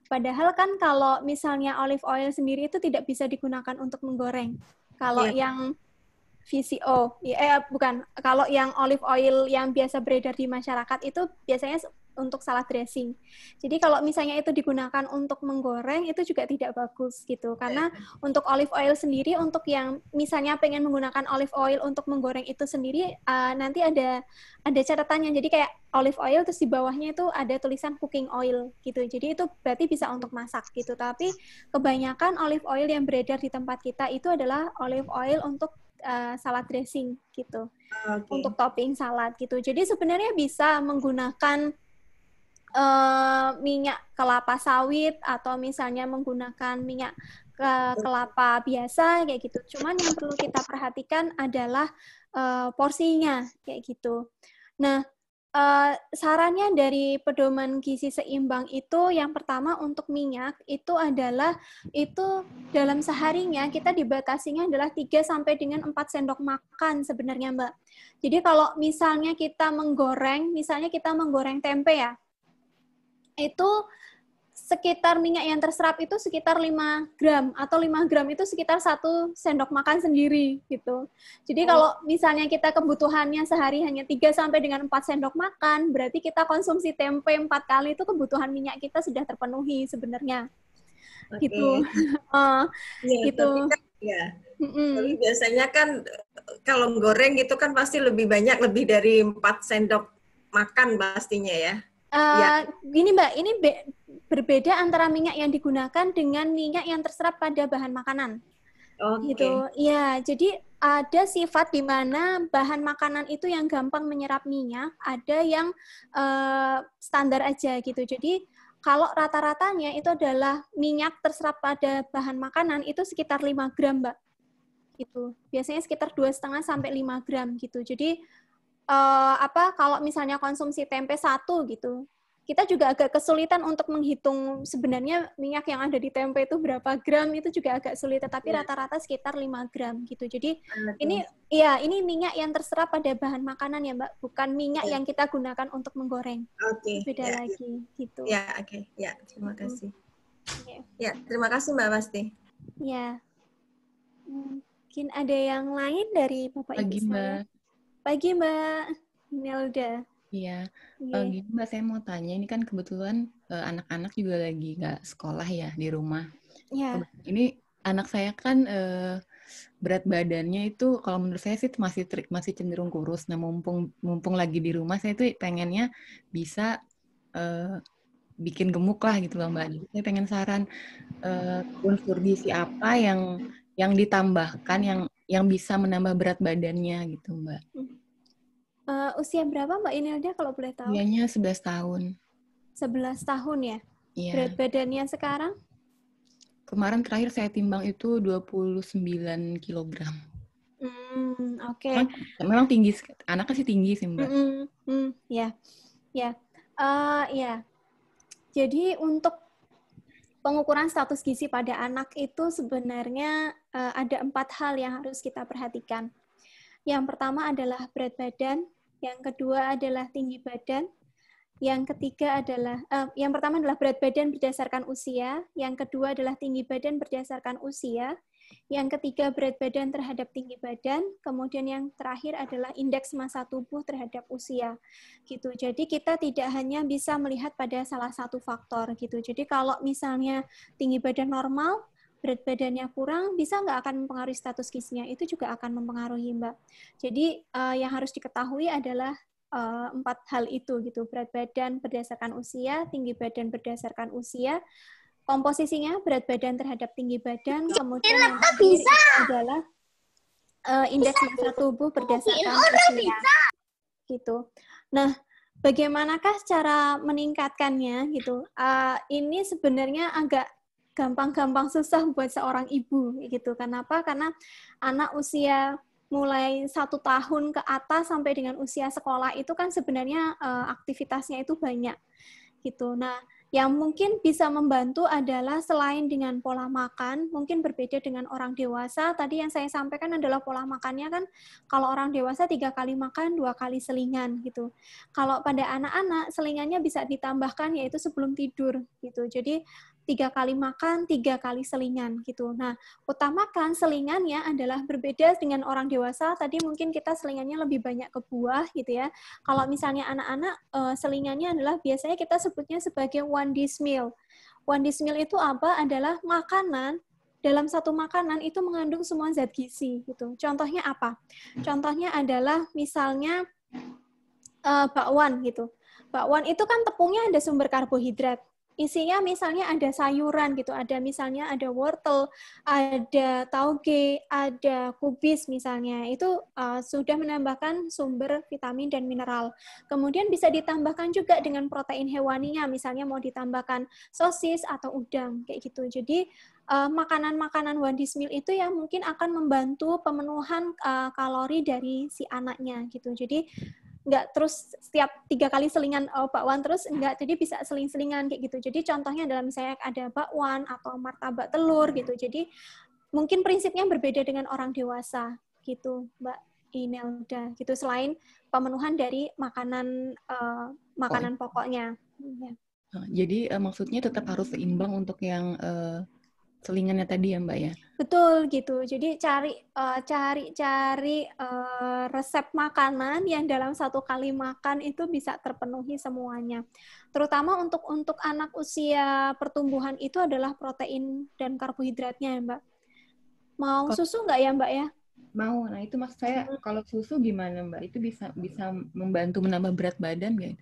Padahal kan kalau misalnya olive oil sendiri itu tidak bisa digunakan untuk menggoreng. Kalau yang VCO, kalau yang olive oil yang biasa beredar di masyarakat itu biasanya untuk salad dressing. Jadi kalau misalnya itu digunakan untuk menggoreng itu juga tidak bagus gitu. Karena untuk olive oil sendiri, untuk yang misalnya pengen menggunakan olive oil untuk menggoreng itu sendiri, nanti ada catatannya. Jadi kayak olive oil terus di bawahnya itu ada tulisan cooking oil gitu. Jadi itu berarti bisa untuk masak gitu. Tapi kebanyakan olive oil yang beredar di tempat kita itu adalah olive oil untuk salad dressing gitu. Untuk topping salad gitu. Jadi sebenarnya bisa menggunakan minyak kelapa sawit atau misalnya menggunakan minyak kelapa biasa kayak gitu. Cuman yang perlu kita perhatikan adalah porsinya kayak gitu. Nah, sarannya dari pedoman gizi seimbang itu yang pertama untuk minyak itu adalah itu dalam seharinya kita dibatasinya adalah 3 sampai dengan 4 sendok makan sebenarnya Mbak. Jadi kalau misalnya kita menggoreng tempe ya, itu sekitar minyak yang terserap itu sekitar 5 gram, atau 5 gram itu sekitar 1 sendok makan sendiri gitu. Jadi kalau misalnya kita kebutuhannya sehari hanya 3 sampai dengan 4 sendok makan, berarti kita konsumsi tempe 4 kali, itu kebutuhan minyak kita sudah terpenuhi sebenarnya. Gitu. Ya, gitu. tapi kan, ya. Tapi biasanya kan kalau goreng gitu kan pasti lebih banyak, lebih dari 4 sendok makan pastinya ya. Gini Mbak, ini berbeda antara minyak yang digunakan dengan minyak yang terserap pada bahan makanan. Gitu. Ya, jadi ada sifat di mana bahan makanan itu yang gampang menyerap minyak, ada yang standar aja gitu. Jadi kalau rata-ratanya itu adalah minyak terserap pada bahan makanan itu sekitar 5 gram, Mbak. Gitu. Biasanya sekitar 2,5 sampai 5 gram gitu. Jadi kalau misalnya konsumsi tempe 1 gitu, kita juga agak kesulitan untuk menghitung sebenarnya minyak yang ada di tempe itu berapa gram, itu juga agak sulit, tetapi rata-rata sekitar 5 gram gitu. Jadi ini minyak yang terserap pada bahan makanan ya Mbak, bukan minyak yang kita gunakan untuk menggoreng. Beda lagi gitu. Ya, ya, terima kasih. Ya, terima kasih Mbak Pasti. Ya. Mungkin ada yang lain dari Bapak Ibu saya. Pagi Mbak Nelda. Iya, gini Mbak, saya mau tanya, ini kan kebetulan anak-anak juga lagi nggak sekolah ya di rumah. Iya. Ini anak saya kan berat badannya itu kalau menurut saya sih masih cenderung kurus. Nah, mumpung lagi di rumah, saya tuh pengennya bisa bikin gemuk lah gitu loh Mbak. Jadi saya pengen saran unsur gizi apa yang ditambahkan yang bisa menambah berat badannya gitu Mbak. Usia berapa Mbak Inelda kalau boleh tahu? Usianya 11 tahun. 11 tahun ya? Iya. Berat badannya sekarang? Kemarin terakhir saya timbang itu 29 kilogram. Oke. Memang tinggi, anaknya sih tinggi sih Mbak. Ya. Jadi untuk pengukuran status gizi pada anak itu sebenarnya ada 4 hal yang harus kita perhatikan. Yang pertama adalah berat badan, yang kedua adalah tinggi badan, yang ketiga adalah, yang pertama adalah berat badan berdasarkan usia, yang kedua adalah tinggi badan berdasarkan usia, yang ketiga berat badan terhadap tinggi badan, kemudian yang terakhir adalah indeks massa tubuh terhadap usia. Gitu. Jadi kita tidak hanya bisa melihat pada salah satu faktor gitu. Jadi kalau misalnya tinggi badan normal, berat badannya kurang, bisa nggak akan mempengaruhi status gizinya? Itu juga akan mempengaruhi, Mbak. Jadi yang harus diketahui adalah 4 hal itu gitu. Berat badan berdasarkan usia, tinggi badan berdasarkan usia, komposisinya berat badan terhadap tinggi badan, kemudian yang terakhir adalah indeks massa tubuh berdasarkan usia. Gitu. Nah, bagaimanakah cara meningkatkannya gitu? Ini sebenarnya agak gampang-gampang susah buat seorang ibu gitu. Kenapa? Karena anak usia mulai 1 tahun ke atas sampai dengan usia sekolah itu kan sebenarnya aktivitasnya itu banyak gitu. Nah, yang mungkin bisa membantu adalah selain dengan pola makan, mungkin berbeda dengan orang dewasa. Tadi yang saya sampaikan adalah pola makannya kan, kalau orang dewasa 3 kali makan, 2 kali selingan gitu. Kalau pada anak-anak, selingannya bisa ditambahkan yaitu sebelum tidur gitu. Jadi 3 kali makan, 3 kali selingan gitu. Nah, utamakan selingannya adalah berbeda dengan orang dewasa. Tadi mungkin kita selingannya lebih banyak ke buah gitu ya. Kalau misalnya anak-anak, selingannya adalah biasanya kita sebutnya sebagai one dish meal. One dish meal itu apa? Adalah makanan, dalam satu makanan itu mengandung semua zat gizi gitu. Contohnya apa? Contohnya adalah misalnya bakwan gitu. Bakwan itu kan tepungnya ada sumber karbohidrat. Isinya misalnya ada sayuran gitu, ada misalnya ada wortel, ada tauge, ada kubis misalnya. Itu sudah menambahkan sumber vitamin dan mineral. Kemudian bisa ditambahkan juga dengan protein hewaninya, misalnya mau ditambahkan sosis atau udang kayak gitu. Jadi makanan-makanan one dish meal itu yang mungkin akan membantu pemenuhan kalori dari si anaknya gitu. Jadi nggak terus setiap 3 kali selingan bakwan terus, enggak, jadi bisa seling-selingan kayak gitu. Jadi contohnya adalah misalnya ada bakwan atau martabak telur gitu. Jadi mungkin prinsipnya berbeda dengan orang dewasa gitu, Mbak Inelda gitu, selain pemenuhan dari makanan pokoknya. Ya. Jadi maksudnya tetap harus seimbang untuk yang selingannya tadi ya Mbak ya? Betul gitu. Jadi cari resep makanan yang dalam satu kali makan itu bisa terpenuhi semuanya. Terutama untuk anak usia pertumbuhan itu adalah protein dan karbohidratnya ya Mbak. Mau susu nggak ya Mbak ya? Mau. Nah itu maksud saya kalau susu gimana Mbak? Itu bisa membantu menambah berat badan nggak?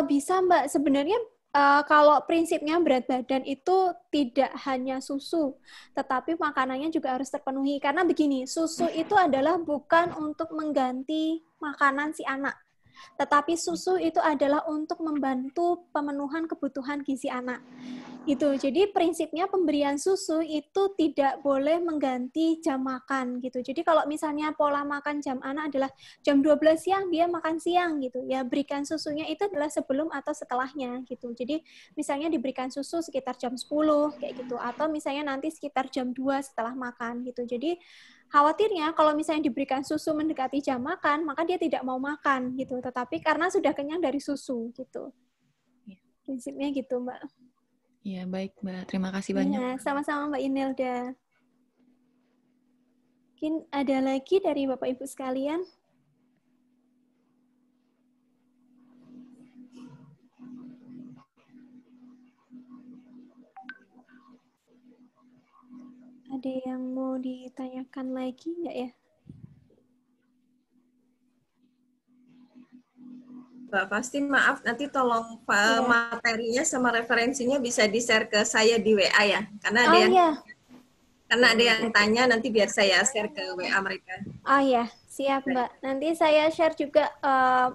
Bisa Mbak. Sebenarnya kalau prinsipnya berat badan itu tidak hanya susu, tetapi makanannya juga harus terpenuhi. Karena begini, susu itu adalah bukan untuk mengganti makanan si anak, tetapi susu itu adalah untuk membantu pemenuhan kebutuhan gizi anak. Gitu. Jadi prinsipnya pemberian susu itu tidak boleh mengganti jam makan gitu. Jadi kalau misalnya pola makan jam anak adalah jam 12 siang dia makan siang gitu. Ya berikan susunya itu adalah sebelum atau setelahnya gitu. Jadi misalnya diberikan susu sekitar jam 10 kayak gitu atau misalnya nanti sekitar jam 2 setelah makan gitu. Jadi khawatirnya kalau misalnya diberikan susu mendekati jam makan, maka dia tidak mau makan gitu. Tetapi karena sudah kenyang dari susu gitu. Prinsipnya gitu, Mbak. Iya, baik Mbak. Terima kasih banyak. Ya, sama-sama Mbak Inelda. Mungkin ada lagi dari Bapak Ibu sekalian? Ada yang mau ditanyakan lagi nggak ya? Mbak, pasti maaf, nanti tolong materinya sama referensinya bisa di-share ke saya di WA ya. Karena ada yang tanya, nanti biar saya share ke WA mereka. Oh ya, siap Mbak. Nanti saya share juga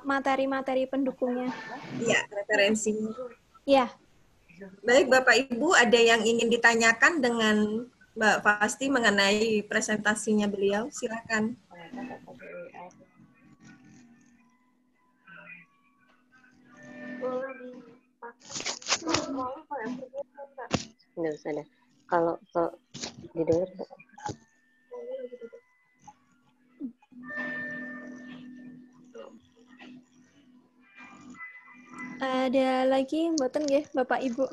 materi-materi pendukungnya. Iya, referensinya. Iya. Baik, Bapak Ibu, ada yang ingin ditanyakan dengan Mbak Fasti mengenai presentasinya beliau? Silakan. Nggak usah deh. Kalau didengar nggak? Ada lagi mboten nggih Bapak Ibu?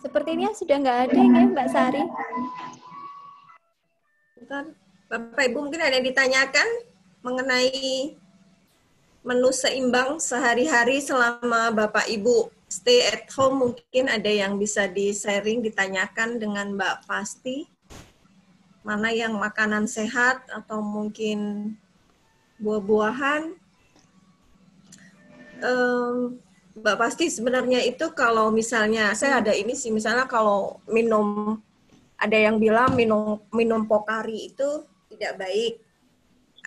Sepertinya sudah nggak ada ya Mbak Sari. Bapak Ibu mungkin ada yang ditanyakan mengenai menu seimbang sehari-hari selama Bapak Ibu stay at home, mungkin ada yang bisa di-sharing, ditanyakan dengan Mbak Fasti. Mana yang makanan sehat atau mungkin buah-buahan. Mbak Fasti sebenarnya itu kalau misalnya, saya ada ini sih, misalnya kalau minum, ada yang bilang minum Pocari itu tidak baik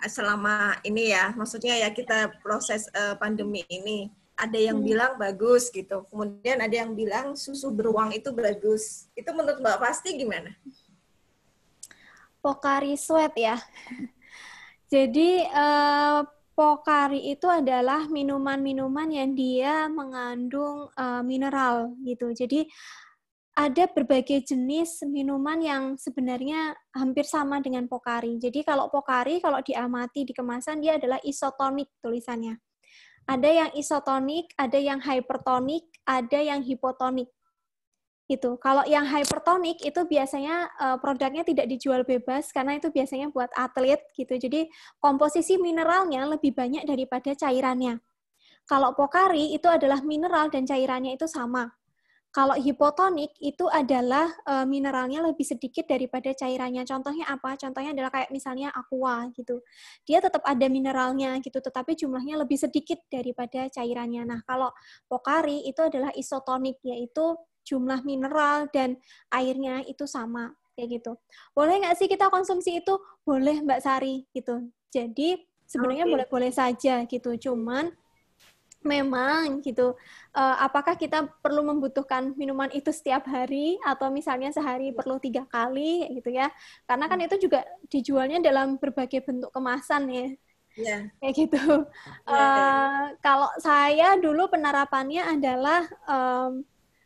selama ini ya, maksudnya ya kita proses pandemi ini. Ada yang bilang bagus gitu, kemudian ada yang bilang susu beruang itu bagus. Itu menurut Mbak Fasti gimana? Pocari Sweat ya. Jadi Pocari itu adalah minuman-minuman yang dia mengandung mineral gitu. Jadi ada berbagai jenis minuman yang sebenarnya hampir sama dengan Pocari. Jadi kalau Pocari, kalau diamati di kemasan, dia adalah isotonik tulisannya. Ada yang isotonik, ada yang hypertonik, ada yang hipotonik. Gitu. Kalau yang hypertonik itu biasanya produknya tidak dijual bebas karena itu biasanya buat atlet gitu. Jadi komposisi mineralnya lebih banyak daripada cairannya. Kalau Pocari itu adalah mineral dan cairannya itu sama. Kalau hipotonik itu adalah mineralnya lebih sedikit daripada cairannya. Contohnya apa? Contohnya adalah kayak misalnya aqua gitu. Dia tetap ada mineralnya gitu, tetapi jumlahnya lebih sedikit daripada cairannya. Nah, kalau Pocari itu adalah isotonik, yaitu jumlah mineral dan airnya itu sama kayak gitu. Boleh nggak sih kita konsumsi itu? Boleh Mbak Sari gitu. Jadi sebenarnya boleh-boleh saja gitu. Cuman memang gitu, apakah kita perlu membutuhkan minuman itu setiap hari atau misalnya sehari perlu 3 kali gitu ya? Karena kan itu juga dijualnya dalam berbagai bentuk kemasan ya. Yeah. Kayak gitu. Kalau saya dulu penerapannya adalah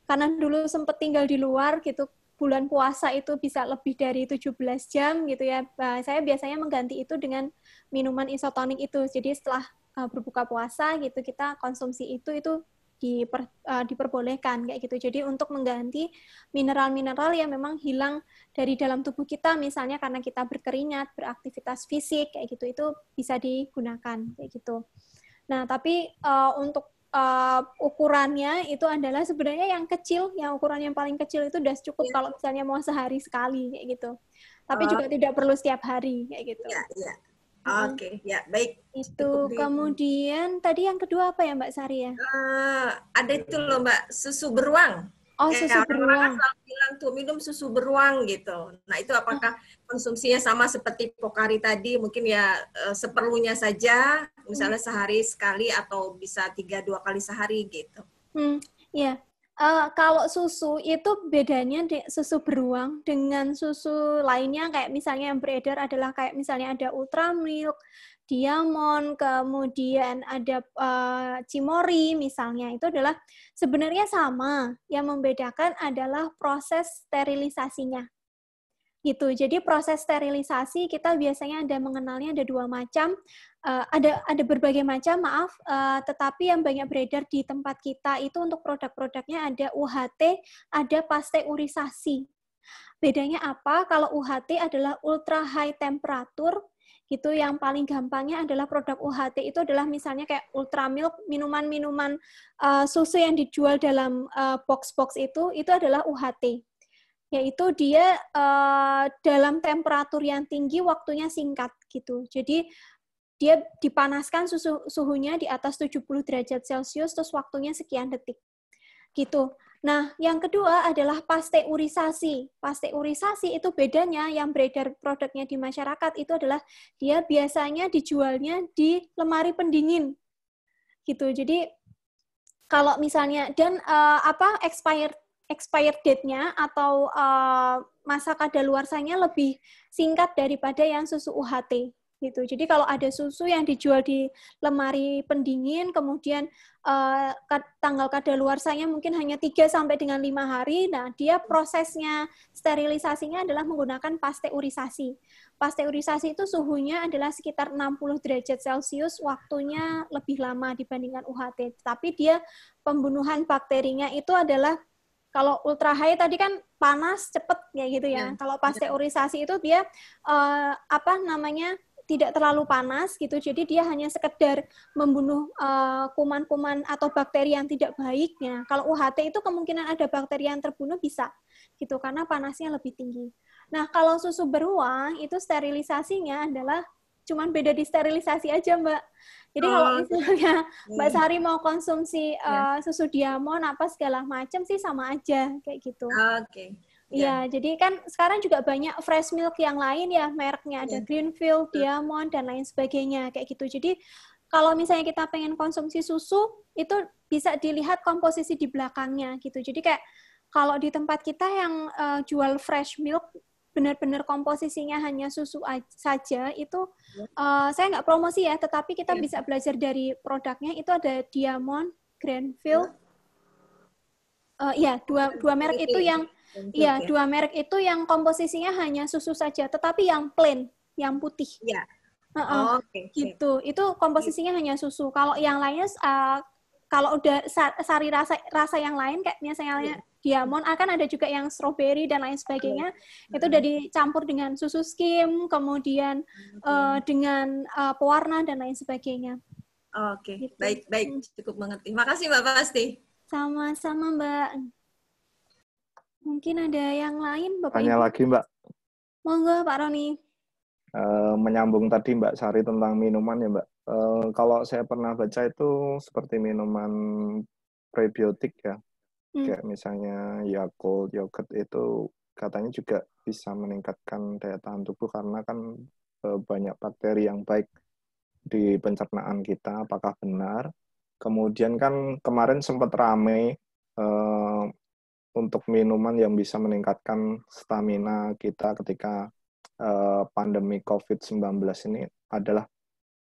karena dulu sempat tinggal di luar gitu, bulan puasa itu bisa lebih dari 17 jam gitu ya, saya biasanya mengganti itu dengan minuman isotonik itu. Jadi setelah berbuka puasa gitu kita konsumsi itu diperbolehkan kayak gitu. Jadi untuk mengganti mineral-mineral yang memang hilang dari dalam tubuh kita, misalnya karena kita berkeringat, beraktivitas fisik kayak gitu, itu bisa digunakan kayak gitu. Nah, tapi untuk ukurannya itu adalah sebenarnya yang kecil, yang ukuran yang paling kecil itu udah cukup kalau misalnya mau sehari sekali kayak gitu. Tapi juga tidak perlu setiap hari kayak gitu. Iya. Oke, ya baik. Itu kemudian tadi yang kedua apa ya Mbak Sari ya? Ada itu loh Mbak, susu beruang. Oh, susu beruang. Orang bilang tuh minum susu beruang gitu. Nah itu apakah konsumsinya sama seperti Pocari tadi? Mungkin ya seperlunya saja, misalnya sehari sekali atau bisa 2 kali sehari gitu. Iya. Kalau susu itu bedanya susu beruang dengan susu lainnya kayak misalnya yang beredar adalah kayak misalnya ada Ultra Milk, Diamond, kemudian ada Cimory misalnya, itu adalah sebenarnya sama. Yang membedakan adalah proses sterilisasinya. Gitu. Jadi proses sterilisasi kita biasanya ada mengenalnya ada 2 macam. Ada berbagai macam, maaf, tetapi yang banyak beredar di tempat kita itu untuk produk-produknya ada UHT, ada pasteurisasi. Bedanya apa? Kalau UHT adalah ultra high temperature, gitu. Yang paling gampangnya adalah produk UHT itu adalah misalnya kayak Ultra Milk, minuman-minuman susu yang dijual dalam box-box itu adalah UHT. Yaitu dia dalam temperatur yang tinggi, waktunya singkat, gitu. Jadi dia dipanaskan suhunya di atas 70 derajat Celcius, terus waktunya sekian detik. Gitu. Nah, yang kedua adalah pasteurisasi. Pasteurisasi itu bedanya yang beredar produknya di masyarakat itu adalah dia biasanya dijualnya di lemari pendingin. Gitu. Jadi kalau misalnya dan expired date-nya atau masa kadaluarsanya lebih singkat daripada yang susu UHT. Gitu. Jadi kalau ada susu yang dijual di lemari pendingin, kemudian tanggal kadaluarsanya mungkin hanya 3 sampai dengan 5 hari, nah dia prosesnya sterilisasinya adalah menggunakan pasteurisasi. Pasteurisasi itu suhunya adalah sekitar 60 derajat Celcius, waktunya lebih lama dibandingkan UHT. Tapi dia pembunuhan bakterinya itu adalah kalau ultra high tadi kan panas cepet ya gitu ya. Kalau pasteurisasi itu dia tidak terlalu panas gitu, jadi dia hanya sekedar membunuh kuman-kuman atau bakteri yang tidak baiknya. Kalau UHT itu kemungkinan ada bakteri yang terbunuh bisa, gitu, karena panasnya lebih tinggi. Nah, kalau susu beruang itu sterilisasinya adalah cuman beda di sterilisasi aja, Mbak. Jadi kalau misalnya Mbak Sari mau konsumsi susu Diamond apa segala macam sih sama aja kayak gitu. Oke. Iya, jadi kan sekarang juga banyak fresh milk yang lain ya, mereknya ada Greenfield, Diamond, dan lain sebagainya, kayak gitu. Jadi kalau misalnya kita pengen konsumsi susu, itu bisa dilihat komposisi di belakangnya, gitu. Jadi kayak kalau di tempat kita yang jual fresh milk, benar-benar komposisinya hanya susu saja, itu saya nggak promosi ya, tetapi kita bisa belajar dari produknya, itu ada Diamond, Greenfield, dua merek itu yang dua merek itu yang komposisinya hanya susu saja, tetapi yang plain, yang putih. Iya. Gitu. Itu komposisinya hanya susu. Kalau yang lainnya, kalau udah sari rasa yang lain, kayak misalnya Diamond, akan ada juga yang strawberry dan lain sebagainya. Itu udah dicampur dengan susu skim, kemudian dengan pewarna dan lain sebagainya. Oke, gitu. Baik, cukup mengerti. Makasih Mbak Pasti. Sama-sama Mbak. Mungkin ada yang lain, Bapak Tanya Ibu? lagi, Mbak. Monggo, Pak Roni. Menyambung tadi Mbak Sari tentang minuman ya, Mbak. Kalau saya pernah baca itu seperti minuman prebiotik ya. Kayak misalnya Yakult, yogurt itu katanya juga bisa meningkatkan daya tahan tubuh karena kan banyak bakteri yang baik di pencernaan kita. Apakah benar? Kemudian kan kemarin sempat rame untuk minuman yang bisa meningkatkan stamina kita ketika pandemi COVID-19 ini adalah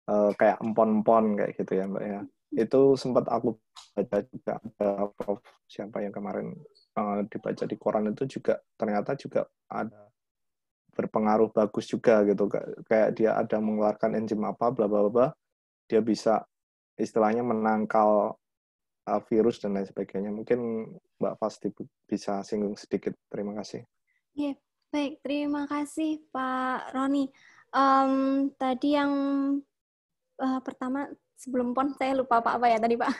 kayak empon-empon kayak gitu ya Mbak ya. Itu sempat aku baca juga, ada Prof siapa yang kemarin dibaca di koran itu juga ternyata juga ada berpengaruh bagus juga gitu. Kayak dia ada mengeluarkan enzim apa, bla bla bla, dia bisa istilahnya menangkal virus dan lain sebagainya. Mungkin Mbak Fasti bisa singgung sedikit. Terima kasih. Ya, baik. Terima kasih Pak Roni. Tadi yang pertama sebelum PON saya lupa apa ya tadi Pak.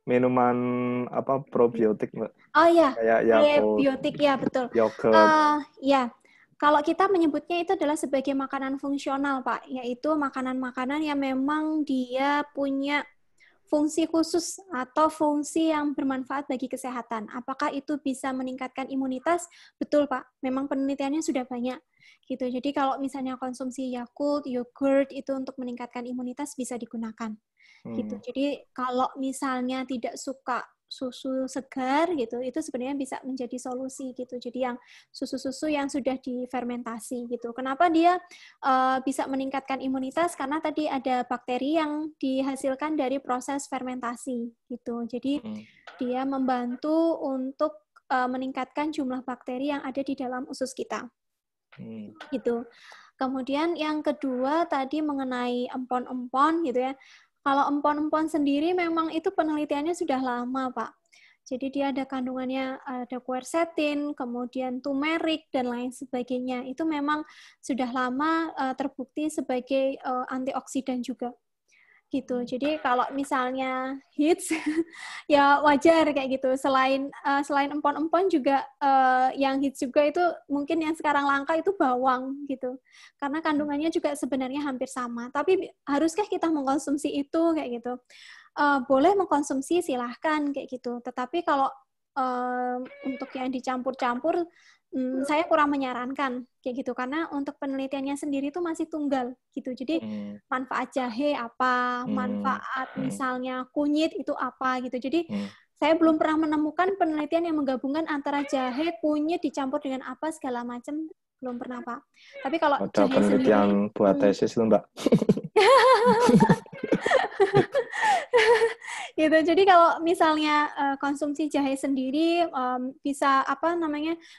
Minuman apa probiotik Mbak? Oh iya, Kayak Yakult, prebiotik ya betul. yogurt. Ya, kalau kita menyebutnya itu adalah sebagai makanan fungsional Pak, yaitu makanan-makanan yang memang dia punya fungsi khusus atau fungsi yang bermanfaat bagi kesehatan. Apakah itu bisa meningkatkan imunitas? Betul Pak, memang penelitiannya sudah banyak. Gitu. Jadi kalau misalnya konsumsi Yakult, yogurt itu untuk meningkatkan imunitas bisa digunakan. Gitu. Jadi kalau misalnya tidak suka susu segar gitu, itu sebenarnya bisa menjadi solusi gitu. Jadi yang susu-susu yang sudah difermentasi gitu. Kenapa dia bisa meningkatkan imunitas? Karena tadi ada bakteri yang dihasilkan dari proses fermentasi gitu. Jadi dia membantu untuk meningkatkan jumlah bakteri yang ada di dalam usus kita. Gitu. Kemudian yang kedua tadi mengenai empon-empon gitu ya. Kalau empon-empon sendiri memang itu penelitiannya sudah lama, Pak. Jadi dia ada kandungannya, ada quercetin, kemudian turmeric, dan lain sebagainya. Itu memang sudah lama terbukti sebagai antioksidan juga. Gitu. Jadi kalau misalnya hits, ya wajar kayak gitu. Selain empon-empon juga yang hits juga itu mungkin yang sekarang langka itu bawang gitu. Karena kandungannya juga sebenarnya hampir sama. Tapi haruskah kita mengkonsumsi itu kayak gitu? Boleh mengkonsumsi silahkan kayak gitu. Tetapi kalau untuk yang dicampur-campur saya kurang menyarankan kayak gitu karena untuk penelitiannya sendiri itu masih tunggal gitu. Jadi manfaat jahe apa, manfaat misalnya kunyit itu apa gitu. Jadi saya belum pernah menemukan penelitian yang menggabungkan antara jahe, kunyit dicampur dengan apa segala macam, belum pernah Pak. Tapi kalau ada jahe penelitian sendiri buat tesis loh Mbak. gitu. Jadi kalau misalnya konsumsi jahe sendiri bisa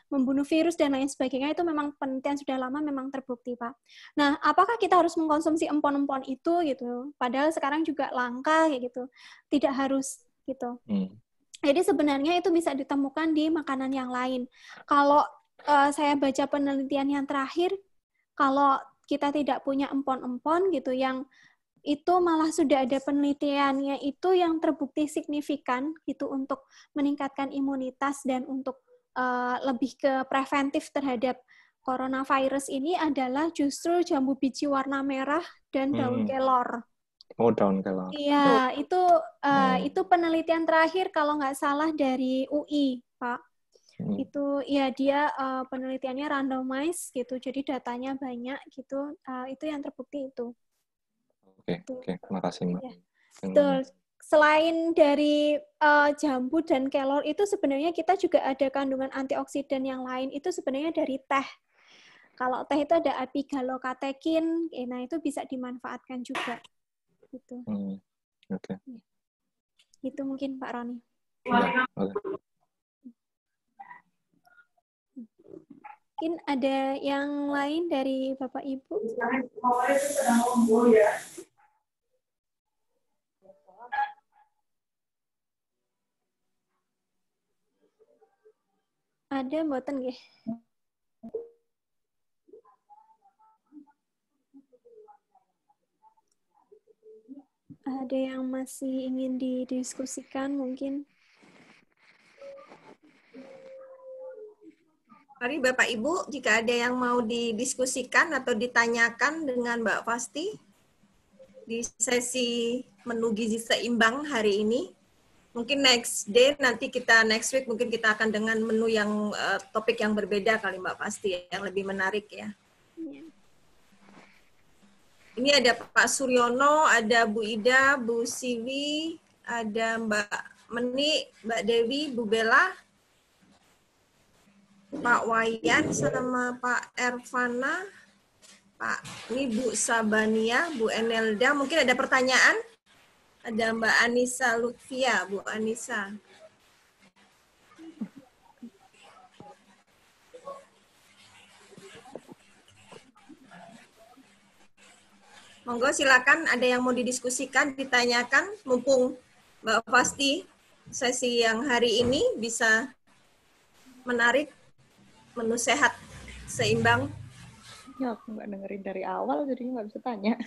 membunuh virus dan lain sebagainya, itu memang penelitian sudah lama memang terbukti Pak. Nah, apakah kita harus mengkonsumsi empon-empon itu gitu? Padahal sekarang juga langka kayak gitu. Tidak harus gitu. Jadi sebenarnya itu bisa ditemukan di makanan yang lain. Kalau saya baca penelitian yang terakhir, kalau kita tidak punya empon-empon gitu yang itu malah sudah ada penelitiannya itu yang terbukti signifikan gitu untuk meningkatkan imunitas dan untuk lebih ke preventif terhadap coronavirus ini adalah justru jambu biji warna merah dan daun kelor. Oh, daun kelor. Iya, itu penelitian terakhir kalau nggak salah dari UI, Pak. Itu ya dia penelitiannya randomized gitu, jadi datanya banyak gitu. Itu yang terbukti itu. Oke, terima kasih Mbak. Ya. Betul. Selain dari jambu dan kelor itu sebenarnya kita juga ada kandungan antioksidan yang lain. Itu sebenarnya dari teh. Kalau teh itu ada epigalokatekin, nah itu bisa dimanfaatkan juga. Gitu. Oke. Ya. Itu mungkin Pak Roni. Ya, okay. Mungkin ada yang lain dari Bapak Ibu? Ada mboten nggih? Ada yang masih ingin didiskusikan mungkin? Mari Bapak Ibu, jika ada yang mau didiskusikan atau ditanyakan dengan Mbak Fasti di sesi menu gizi seimbang hari ini. Mungkin next week mungkin kita akan dengan menu yang topik yang berbeda kali Mbak Fasti, yang lebih menarik ya. Ini ada Pak Suryono, ada Bu Ida, Bu Siwi, ada Mbak Meni, Mbak Dewi, Bu Bella, Pak Wayan sama Pak Ervana, ini Bu Sabania, Bu Enelda. Mungkin ada pertanyaan? Ada Mbak Anissa Lutfia, Bu Anissa. Monggo silakan, ada yang mau didiskusikan, ditanyakan, mumpung Mbak Pasti sesi yang hari ini bisa menarik, menu sehat seimbang. Ya, aku nggak dengerin dari awal, jadinya nggak bisa tanya.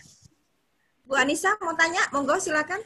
Bu Anissa mau tanya, monggo silakan.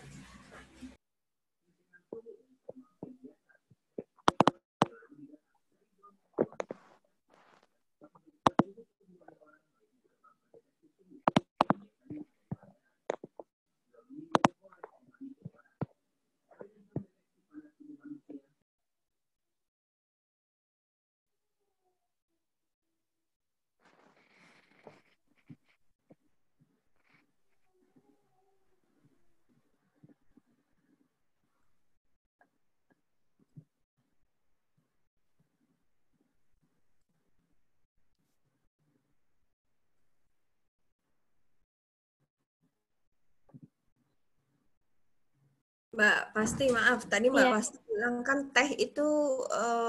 Mbak Pasti, maaf, tadi Mbak Pasti bilang kan teh itu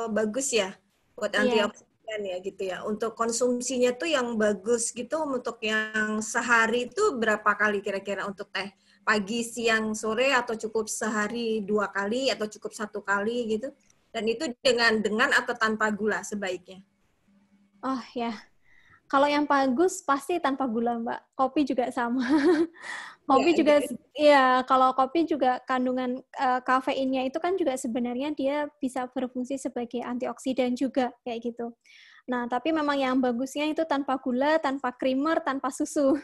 bagus ya buat antioksidan ya gitu ya. Untuk konsumsinya tuh yang bagus gitu, untuk yang sehari itu berapa kali kira-kira untuk teh? Pagi, siang, sore, atau cukup sehari 2 kali atau cukup 1 kali gitu? Dan itu dengan atau tanpa gula sebaiknya? Oh ya, kalau yang bagus pasti tanpa gula, Mbak. Kopi juga sama. Kopi juga, ya kalau kopi juga kandungan kafeinnya itu kan juga sebenarnya dia bisa berfungsi sebagai antioksidan juga, kayak gitu. Nah, tapi memang yang bagusnya itu tanpa gula, tanpa creamer, tanpa susu.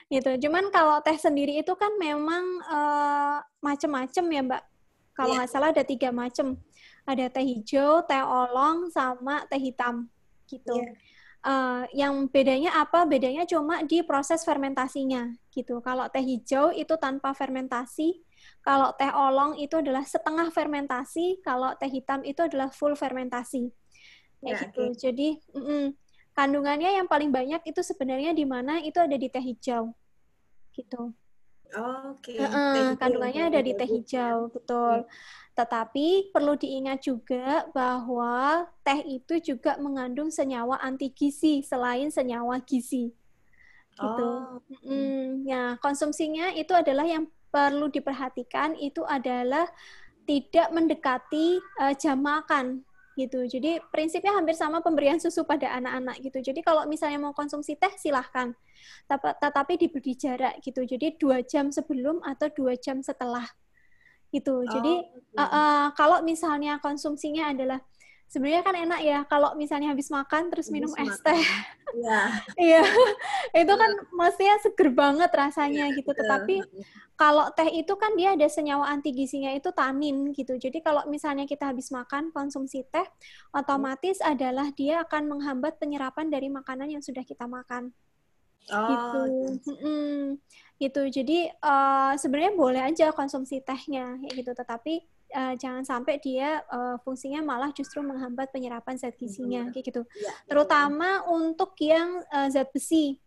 Gitu. Cuman kalau teh sendiri itu kan memang macam-macam ya, Mbak. Kalau nggak salah ada 3 macam. Ada teh hijau, teh oolong, sama teh hitam. Gitu. Yang bedanya apa? Bedanya cuma di proses fermentasinya. Gitu. Kalau teh hijau itu tanpa fermentasi, kalau teh oolong itu adalah setengah fermentasi, kalau teh hitam itu adalah full fermentasi. Gitu. Jadi kandungannya yang paling banyak itu sebenarnya di mana? Itu ada di teh hijau. Gitu. Kandungannya ada di teh hijau, betul. Tetapi perlu diingat juga bahwa teh itu juga mengandung senyawa anti gizi selain senyawa gizi. Gitu. Nah, konsumsinya itu adalah yang perlu diperhatikan, itu adalah tidak mendekati jam makan. Gitu. Jadi prinsipnya hampir sama pemberian susu pada anak-anak gitu. Jadi kalau misalnya mau konsumsi teh silahkan, tetapi diberi jarak gitu. Jadi 2 jam sebelum atau 2 jam setelah gitu. Jadi kalau misalnya konsumsinya adalah sebenarnya kan enak ya kalau misalnya habis makan terus minum es teh. Iya, itu kan mestinya seger banget rasanya gitu. Tetapi kalau teh itu kan dia ada senyawa anti gizinya itu tanin gitu. Jadi kalau misalnya kita habis makan konsumsi teh, otomatis adalah dia akan menghambat penyerapan dari makanan yang sudah kita makan. Gitu. Gitu. Jadi sebenarnya boleh aja konsumsi tehnya gitu, tetapi jangan sampai dia fungsinya malah justru menghambat penyerapan zat gizinya kayak gitu. Terutama untuk yang zat besi.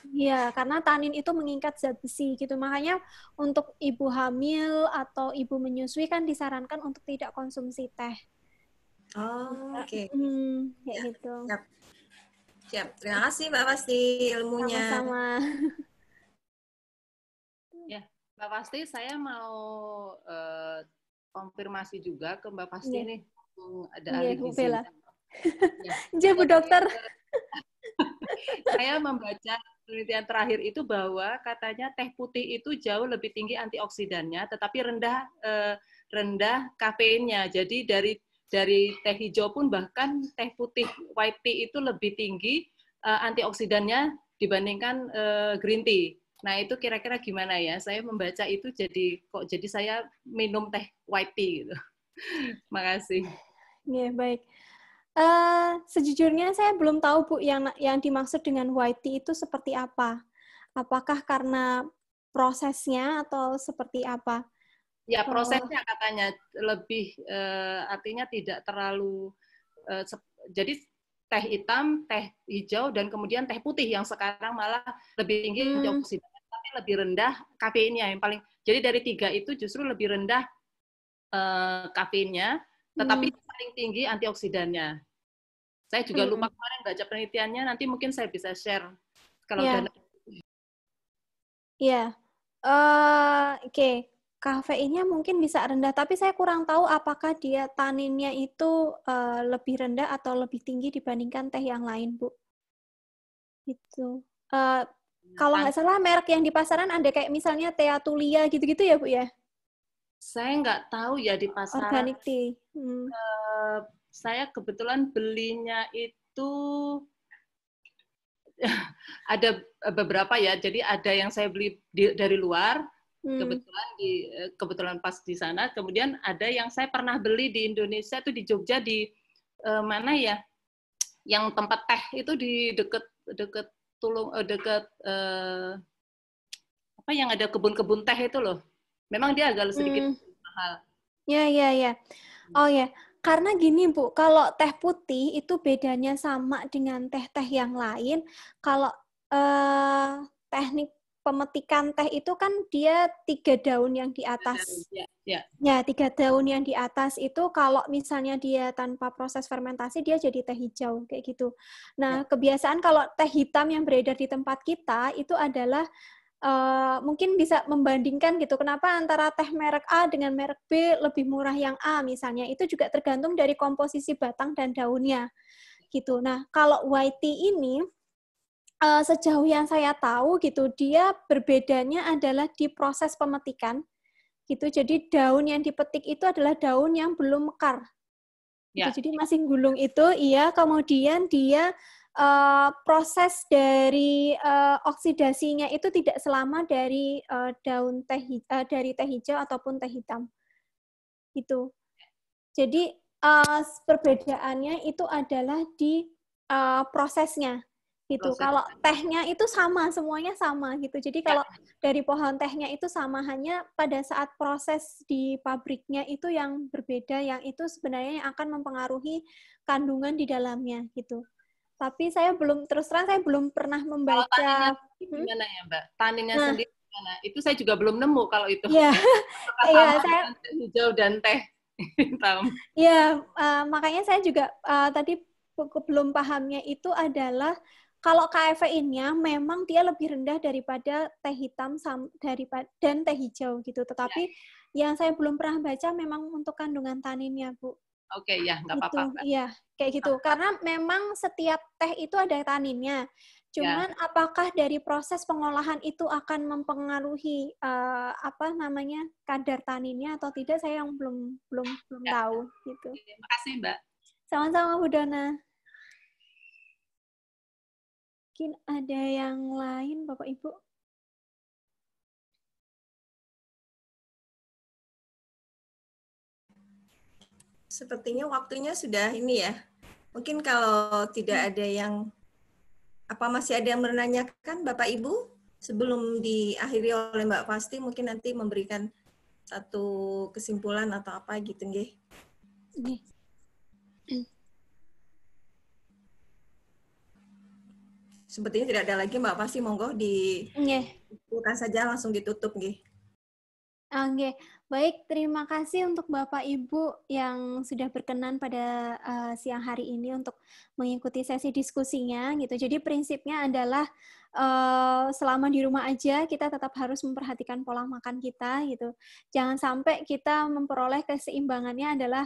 Iya, karena tanin itu mengikat zat besi gitu. Makanya untuk ibu hamil atau ibu menyusui kan disarankan untuk tidak konsumsi teh. Kayak gitu. Siap. Terima kasih Mbak Pasti ilmunya. Sama-sama. Ya, Mbak Pasti, saya mau konfirmasi juga ke Mbak Pasti nih. Ada ahli gizi. Ya, Bu Dokter. Saya membaca penelitian terakhir itu bahwa katanya teh putih itu jauh lebih tinggi antioksidannya, tetapi rendah kafeinnya. Jadi dari teh hijau pun bahkan teh putih white tea itu lebih tinggi antioksidannya dibandingkan green tea. Nah itu kira-kira gimana ya? Saya membaca itu jadi saya minum teh white tea gitu. Makasih. Ya, baik. Sejujurnya saya belum tahu Bu yang dimaksud dengan white tea itu seperti apa. Apakah karena prosesnya atau seperti apa? Ya prosesnya katanya lebih artinya tidak terlalu jadi teh hitam, teh hijau dan kemudian teh putih yang sekarang malah lebih tinggi antioksidan tapi lebih rendah kafeinnya yang paling. Jadi dari 3 itu justru lebih rendah kafeinnya tetapi paling tinggi antioksidannya. Saya juga lupa kemarin baca penelitiannya, nanti mungkin saya bisa share kalau Iya. Oke. Kafeinnya mungkin bisa rendah, tapi saya kurang tahu apakah dia taninnya itu lebih rendah atau lebih tinggi dibandingkan teh yang lain, Bu. Gitu. Kalau nggak salah merek yang di pasaran ada kayak misalnya Thea Tulia gitu-gitu ya, Bu ya? Saya nggak tahu ya di pasaran. Organic tea. Saya kebetulan belinya itu ada beberapa ya. Jadi ada yang saya beli dari luar, kebetulan pas di sana. Kemudian ada yang saya pernah beli di Indonesia itu di Jogja di mana ya? Yang tempat teh itu di deket apa yang ada kebun-kebun teh itu loh. Memang dia agak sedikit mahal. Ya. Oh ya, karena gini Bu, kalau teh putih itu bedanya sama dengan teh-teh yang lain. Kalau teknik pemetikan teh itu kan dia 3 daun yang di atas. Ya, 3 daun yang di atas itu kalau misalnya dia tanpa proses fermentasi, dia jadi teh hijau, kayak gitu. Nah, kebiasaan kalau teh hitam yang beredar di tempat kita itu adalah mungkin bisa membandingkan gitu, kenapa antara teh merek A dengan merek B lebih murah yang A misalnya, itu juga tergantung dari komposisi batang dan daunnya gitu. Nah, kalau white tea ini sejauh yang saya tahu gitu, dia berbedanya adalah di proses pemetikan gitu. Jadi daun yang dipetik itu adalah daun yang belum mekar. Gitu. Jadi masih gulung itu, iya, kemudian dia proses dari oksidasinya itu tidak selama dari daun teh dari teh hijau ataupun teh hitam. Itu. Jadi perbedaannya itu adalah di prosesnya. Gitu. Kalau tehnya itu sama, semuanya sama gitu. Jadi kalau dari pohon tehnya itu sama, hanya pada saat proses di pabriknya itu yang berbeda, yang itu sebenarnya yang akan mempengaruhi kandungan di dalamnya gitu. Tapi saya belum, terus terang saya belum pernah membaca. Kalau taninnya gimana ya, Mbak? Taninnya sendiri gimana? Itu saya juga belum nemu kalau itu. Iya. Iya, saya teh hijau dan teh hitam. Iya, makanya saya juga tadi belum pahamnya itu adalah kalau kafeinnya memang dia lebih rendah daripada teh hitam dan teh hijau gitu. Tetapi yang saya belum pernah baca memang untuk kandungan taninnya, Bu. Oke, ya, nggak apa-apa. Iya, kayak gitu. Karena memang setiap teh itu ada taninnya. Cuman apakah dari proses pengolahan itu akan mempengaruhi kadar taninnya atau tidak, saya yang belum tahu gitu. Terima kasih, Mbak. Sama-sama, Bu Dona. Mungkin ada yang lain, Bapak Ibu? Sepertinya waktunya sudah ini ya. Mungkin kalau tidak ada yang, masih ada yang menanyakan Bapak Ibu? Sebelum diakhiri oleh Mbak Fasti, mungkin nanti memberikan satu kesimpulan atau apa gitu, nggih. Sepertinya tidak ada lagi, Mbak Fasti, monggo dikumpulkan saja, langsung ditutup, nggih. Oke, baik. Terima kasih untuk Bapak Ibu yang sudah berkenan pada siang hari ini untuk mengikuti sesi diskusinya gitu. Jadi prinsipnya adalah selama di rumah aja kita tetap harus memperhatikan pola makan kita gitu. Jangan sampai kita memperoleh keseimbangannya adalah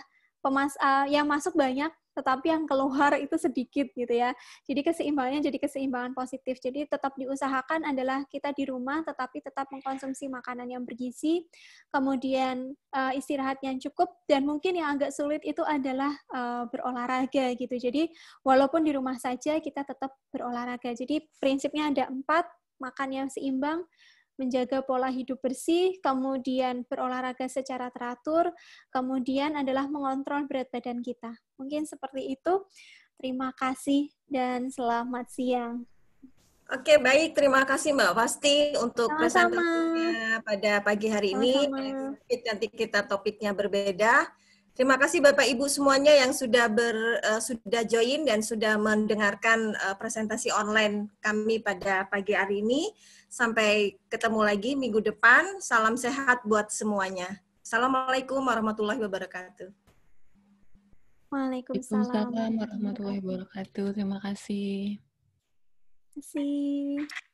yang masuk banyak tetapi yang keluar itu sedikit gitu ya. Jadi keseimbangannya jadi keseimbangan positif. Jadi tetap diusahakan adalah kita di rumah tetapi tetap mengkonsumsi makanan yang bergizi, kemudian istirahat yang cukup, dan mungkin yang agak sulit itu adalah berolahraga gitu. Jadi walaupun di rumah saja kita tetap berolahraga. Jadi prinsipnya ada 4, makan yang seimbang, menjaga pola hidup bersih, kemudian berolahraga secara teratur, kemudian adalah mengontrol berat badan kita. Mungkin seperti itu. Terima kasih dan selamat siang. Oke, baik. Terima kasih Mbak Fasti untuk presentasinya pada pagi hari ini. Nanti kita topiknya berbeda. Terima kasih Bapak Ibu semuanya yang sudah join dan sudah mendengarkan presentasi online kami pada pagi hari ini. Sampai ketemu lagi minggu depan. Salam sehat buat semuanya. Assalamualaikum warahmatullahi wabarakatuh. Waalaikumsalam warahmatullahi wabarakatuh. Terima kasih. Terima kasih.